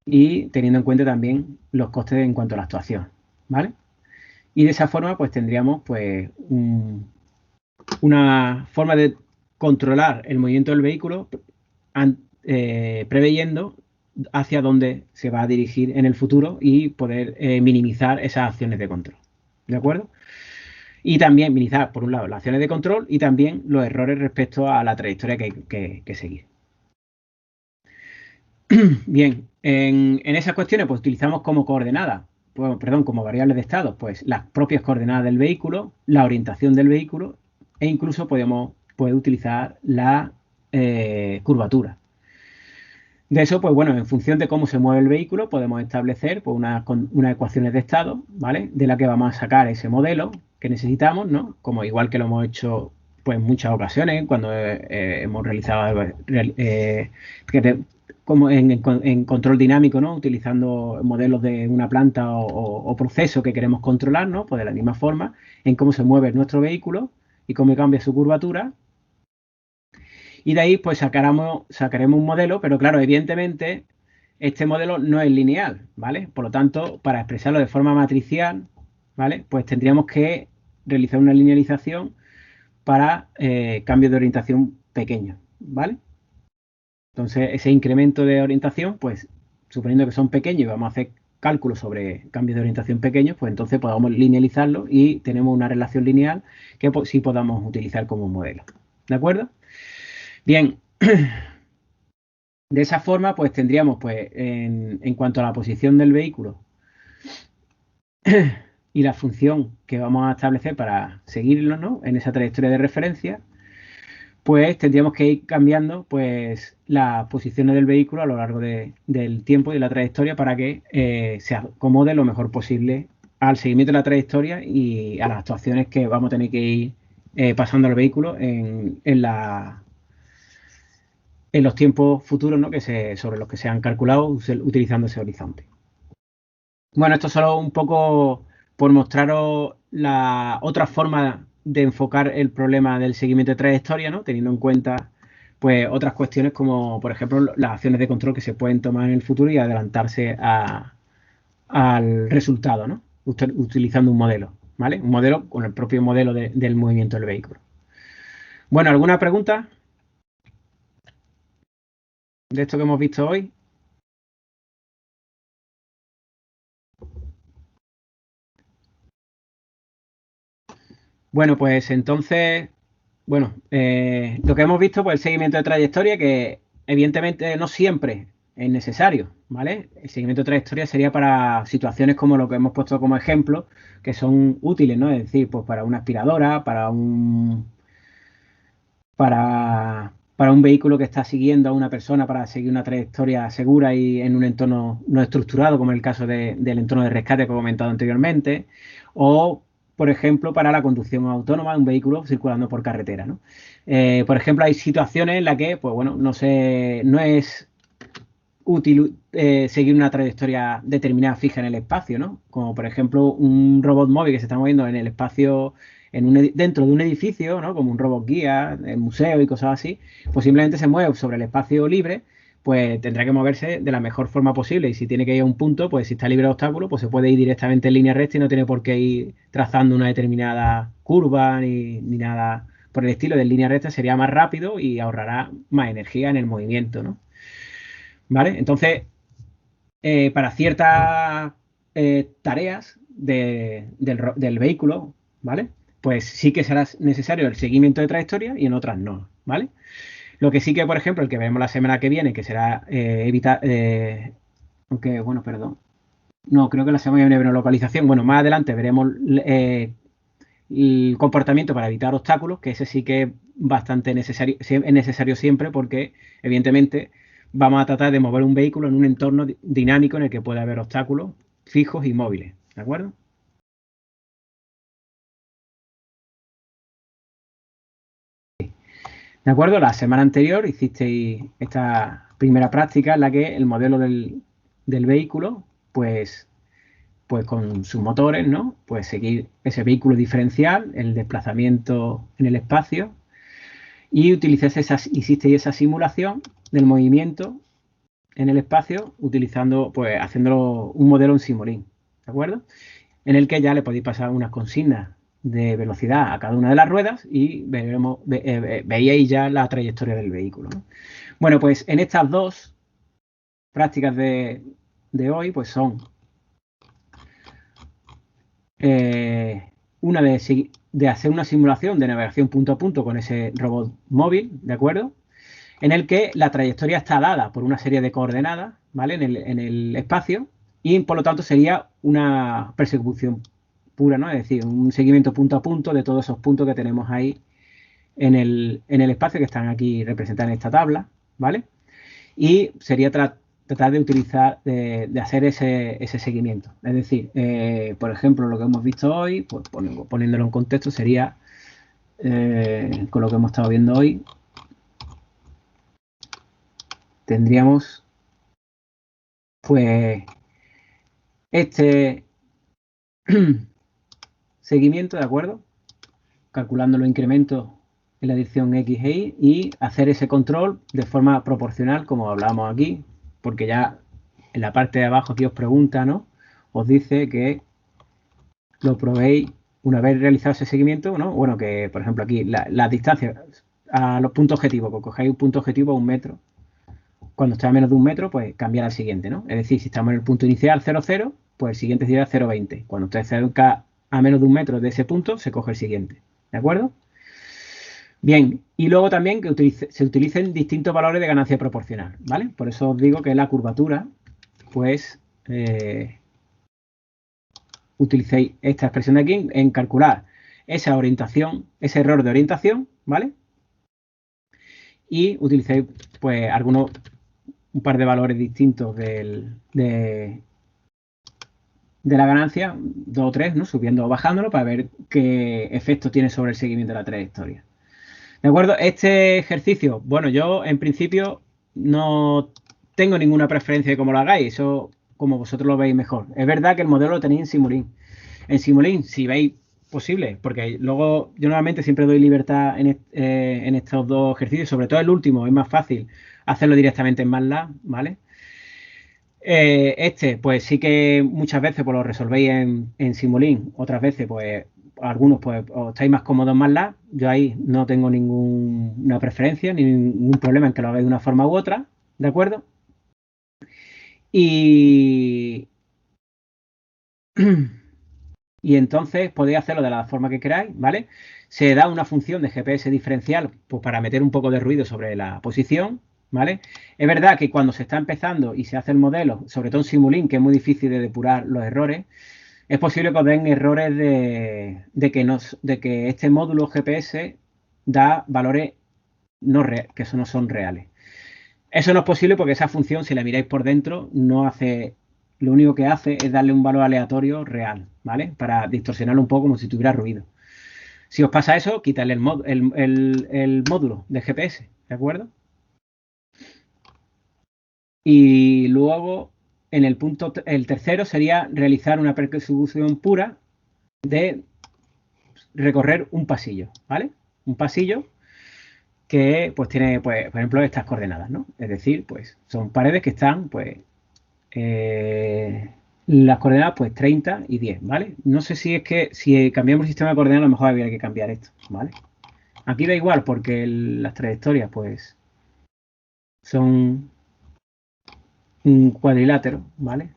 Y teniendo en cuenta también los costes en cuanto a la actuación, ¿vale? Y de esa forma, pues tendríamos pues una forma de controlar el movimiento del vehículo preveyendo hacia dónde se va a dirigir en el futuro y poder minimizar esas acciones de control. ¿De acuerdo? Y también minimizar, por un lado, las acciones de control y también los errores respecto a la trayectoria que hay que seguir. Bien, en esas cuestiones pues utilizamos como coordenadas, como variables de estado, pues las propias coordenadas del vehículo, la orientación del vehículo e incluso podemos utilizar la curvatura. De eso, pues bueno, en función de cómo se mueve el vehículo, podemos establecer pues, unas ecuaciones de estado, ¿vale? De la que vamos a sacar ese modelo que necesitamos, ¿no? Como igual que lo hemos hecho pues en muchas ocasiones, cuando hemos realizado como en control dinámico, ¿no? Utilizando modelos de una planta o proceso que queremos controlar, ¿no? Pues de la misma forma, en cómo se mueve nuestro vehículo y cómo cambia su curvatura. Y de ahí, pues sacaremos un modelo, pero claro, evidentemente, este modelo no es lineal, ¿vale? Por lo tanto, para expresarlo de forma matricial, ¿vale? Pues tendríamos que realizar una linealización para cambios de orientación pequeños, ¿vale? Entonces, ese incremento de orientación, pues, suponiendo que son pequeños y vamos a hacer cálculos sobre cambios de orientación pequeños, pues entonces podamos linealizarlo y tenemos una relación lineal que sí podamos utilizar como modelo. ¿De acuerdo? Bien. De esa forma, pues tendríamos, pues, en cuanto a la posición del vehículo y la función que vamos a establecer para seguirlo, ¿no? En esa trayectoria de referencia, pues tendríamos que ir cambiando pues las posiciones del vehículo a lo largo del tiempo y de la trayectoria para que se acomode lo mejor posible al seguimiento de la trayectoria y a las actuaciones que vamos a tener que ir pasando al vehículo en los tiempos futuros, ¿no? Sobre los que se han calculado utilizando ese horizonte. Bueno, esto solo un poco por mostraros la otra forma de enfocar el problema del seguimiento de trayectoria, ¿no? Teniendo en cuenta pues otras cuestiones como, por ejemplo, las acciones de control que se pueden tomar en el futuro y adelantarse al resultado, ¿no? Utilizando un modelo, ¿vale? Un modelo con el propio modelo del movimiento del vehículo. Bueno, ¿alguna pregunta de esto que hemos visto hoy? Bueno, pues entonces, bueno, lo que hemos visto, pues el seguimiento de trayectoria, que evidentemente no siempre es necesario, ¿vale? El seguimiento de trayectoria sería para situaciones como lo que hemos puesto como ejemplo, que son útiles, ¿no? Es decir, pues para una aspiradora, para un vehículo que está siguiendo a una persona para seguir una trayectoria segura y en un entorno no estructurado, como en el caso del entorno de rescate que he comentado anteriormente, o, por ejemplo, para la conducción autónoma de un vehículo circulando por carretera, ¿no? Por ejemplo, hay situaciones en las que, pues bueno, no es útil seguir una trayectoria determinada fija en el espacio, ¿no? Como por ejemplo un robot móvil que se está moviendo en el espacio dentro de un edificio, ¿no? Como un robot guía, el museo y cosas así, pues simplemente se mueve sobre el espacio libre, pues tendrá que moverse de la mejor forma posible y si tiene que ir a un punto, pues si está libre de obstáculos, pues se puede ir directamente en línea recta y no tiene por qué ir trazando una determinada curva ni nada por el estilo. De línea recta sería más rápido y ahorrará más energía en el movimiento, ¿no? ¿Vale? Entonces, para ciertas tareas del vehículo, ¿vale? Pues sí que será necesario el seguimiento de trayectoria y en otras no, ¿vale? Lo que sí que, por ejemplo, el que veremos la semana que viene, que será evitar, aunque, bueno, perdón, no, creo que la semana que viene veremos localización, bueno, más adelante veremos el comportamiento para evitar obstáculos, que ese sí que es bastante necesario, es necesario siempre porque, evidentemente, vamos a tratar de mover un vehículo en un entorno dinámico en el que puede haber obstáculos fijos y móviles, ¿de acuerdo? ¿De acuerdo? La semana anterior hicisteis esta primera práctica en la que el modelo del vehículo, pues con sus motores, ¿no? Pues seguir ese vehículo diferencial, el desplazamiento en el espacio y hicisteis esa simulación del movimiento en el espacio utilizando, pues haciéndolo un modelo en Simulink, ¿de acuerdo? En el que ya le podéis pasar unas consignas de velocidad a cada una de las ruedas y veíais ya la trayectoria del vehículo, ¿no? Bueno, pues en estas dos prácticas de hoy, pues son una de hacer una simulación de navegación punto a punto con ese robot móvil, ¿de acuerdo? En el que la trayectoria está dada por una serie de coordenadas, ¿vale? En el espacio y por lo tanto sería una persecución pura, ¿no? Es decir, un seguimiento punto a punto de todos esos puntos que tenemos ahí en el espacio que están aquí representados en esta tabla, ¿vale? Y sería tratar de utilizar, de hacer ese seguimiento. Es decir, por ejemplo, lo que hemos visto hoy, pues poniéndolo en contexto, sería con lo que hemos estado viendo hoy, tendríamos pues este seguimiento, ¿de acuerdo? Calculando los incrementos en la dirección X e Y y hacer ese control de forma proporcional, como hablábamos aquí, porque ya en la parte de abajo aquí os pregunta, ¿no? Os dice que lo probéis una vez realizado ese seguimiento, ¿no? Bueno, que por ejemplo aquí las distancias a los puntos objetivos, que cojáis un punto objetivo a 1 metro. Cuando está a menos de 1 metro, pues cambiar al siguiente, ¿no? Es decir, si estamos en el punto inicial 0, 0, pues el siguiente sería 0,20. Cuando usted se acerca a menos de 1 metro de ese punto, se coge el siguiente. ¿De acuerdo? Bien, y luego también que se utilicen distintos valores de ganancia proporcional, ¿vale? Por eso os digo que la curvatura, pues, utilicéis esta expresión de aquí en calcular esa orientación, ese error de orientación, ¿vale? Y utilicéis, pues, un par de valores distintos de la ganancia, 2 o 3, ¿no? Subiendo o bajándolo para ver qué efecto tiene sobre el seguimiento de la trayectoria. ¿De acuerdo? Este ejercicio, bueno, yo en principio no tengo ninguna preferencia de cómo lo hagáis, eso como vosotros lo veis mejor. Es verdad que el modelo lo tenéis en Simulink. En Simulink, si veis posible, porque luego yo normalmente siempre doy libertad en estos dos ejercicios, sobre todo el último, es más fácil hacerlo directamente en MATLAB, ¿vale? Pues sí que muchas veces pues, lo resolvéis en Simulink, otras veces pues algunos pues os estáis más cómodos en MATLAB. Yo ahí no tengo ninguna preferencia ni ningún problema en que lo hagáis de una forma u otra, ¿de acuerdo? Y entonces podéis hacerlo de la forma que queráis, ¿vale? Se da una función de GPS diferencial pues para meter un poco de ruido sobre la posición, ¿vale? Es verdad que cuando se está empezando y se hace el modelo, sobre todo en Simulink, que es muy difícil de depurar los errores, es posible que os den errores de que este módulo GPS da valores que eso no son reales. Eso no es posible porque esa función, si la miráis por dentro, no hace, lo único que hace es darle un valor aleatorio real, ¿vale? Para distorsionarlo un poco como si tuviera ruido. Si os pasa eso, quitarle el módulo de GPS, ¿de acuerdo? Y luego, en el tercero sería realizar una persecución pura de recorrer un pasillo, ¿vale? Un pasillo que pues tiene, pues, por ejemplo, estas coordenadas, ¿no? Es decir, pues son paredes que están, pues, las coordenadas, pues 30 y 10, ¿vale? No sé si es que si cambiamos el sistema de coordenadas, a lo mejor habría que cambiar esto, ¿vale? Aquí da igual porque las trayectorias, pues, son un cuadrilátero, ¿vale?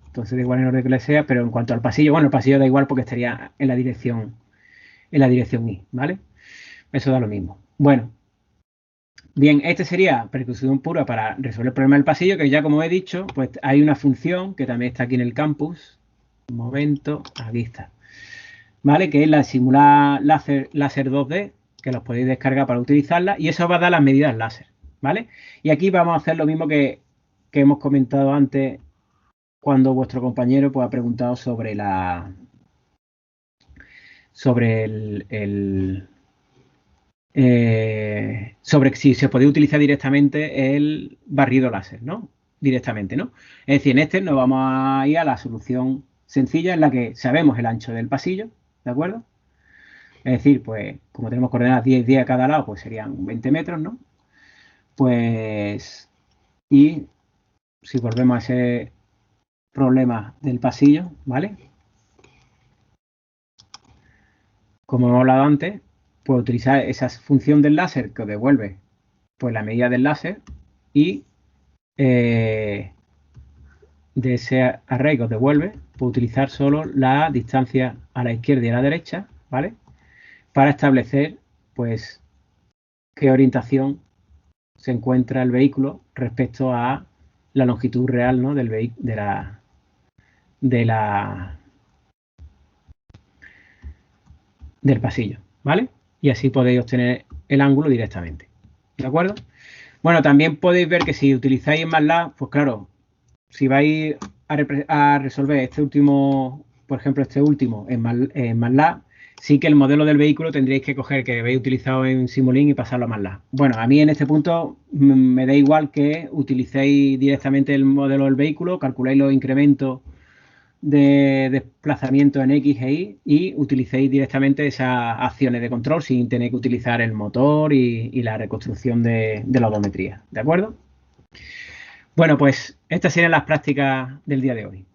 Entonces da igual en orden que le sea, pero en cuanto al pasillo, bueno, el pasillo da igual porque estaría en la dirección Y, ¿vale? Eso da lo mismo. Bueno, bien, este sería percusión pura para resolver el problema del pasillo, que ya como he dicho, pues hay una función que también está aquí en el campus. Un momento, aquí está. ¿Vale? Que es la simular láser 2D, que los podéis descargar para utilizarla, y eso va a dar las medidas láser, ¿vale? Y aquí vamos a hacer lo mismo que hemos comentado antes cuando vuestro compañero pues, ha preguntado sobre sobre si se puede utilizar directamente el barrido láser, ¿no? Directamente, ¿no? Es decir, en este nos vamos a ir a la solución sencilla en la que sabemos el ancho del pasillo, ¿de acuerdo? Es decir, pues como tenemos coordenadas 10 10 a cada lado, pues serían 20 metros, ¿no? Pues, y si volvemos a ese problema del pasillo, ¿vale? Como hemos hablado antes, pues utilizar esa función del láser que os devuelve pues la medida del láser y de ese array que os devuelve, pues utilizar solo la distancia a la izquierda y a la derecha, ¿vale? Para establecer, pues, qué orientación se encuentra el vehículo respecto a la longitud real, ¿no? Del pasillo, ¿vale? Y así podéis obtener el ángulo directamente, ¿de acuerdo? Bueno, también podéis ver que si utilizáis en MATLAB, pues claro, si vais a resolver este último, por ejemplo, este último en MATLAB, sí que el modelo del vehículo tendréis que coger que habéis utilizado en Simulink y pasarlo a MATLAB. Bueno, a mí en este punto me da igual que utilicéis directamente el modelo del vehículo, calculéis los incrementos de desplazamiento en X e Y utilicéis directamente esas acciones de control sin tener que utilizar el motor y la reconstrucción de la odometría. ¿De acuerdo? Bueno, pues estas serían las prácticas del día de hoy.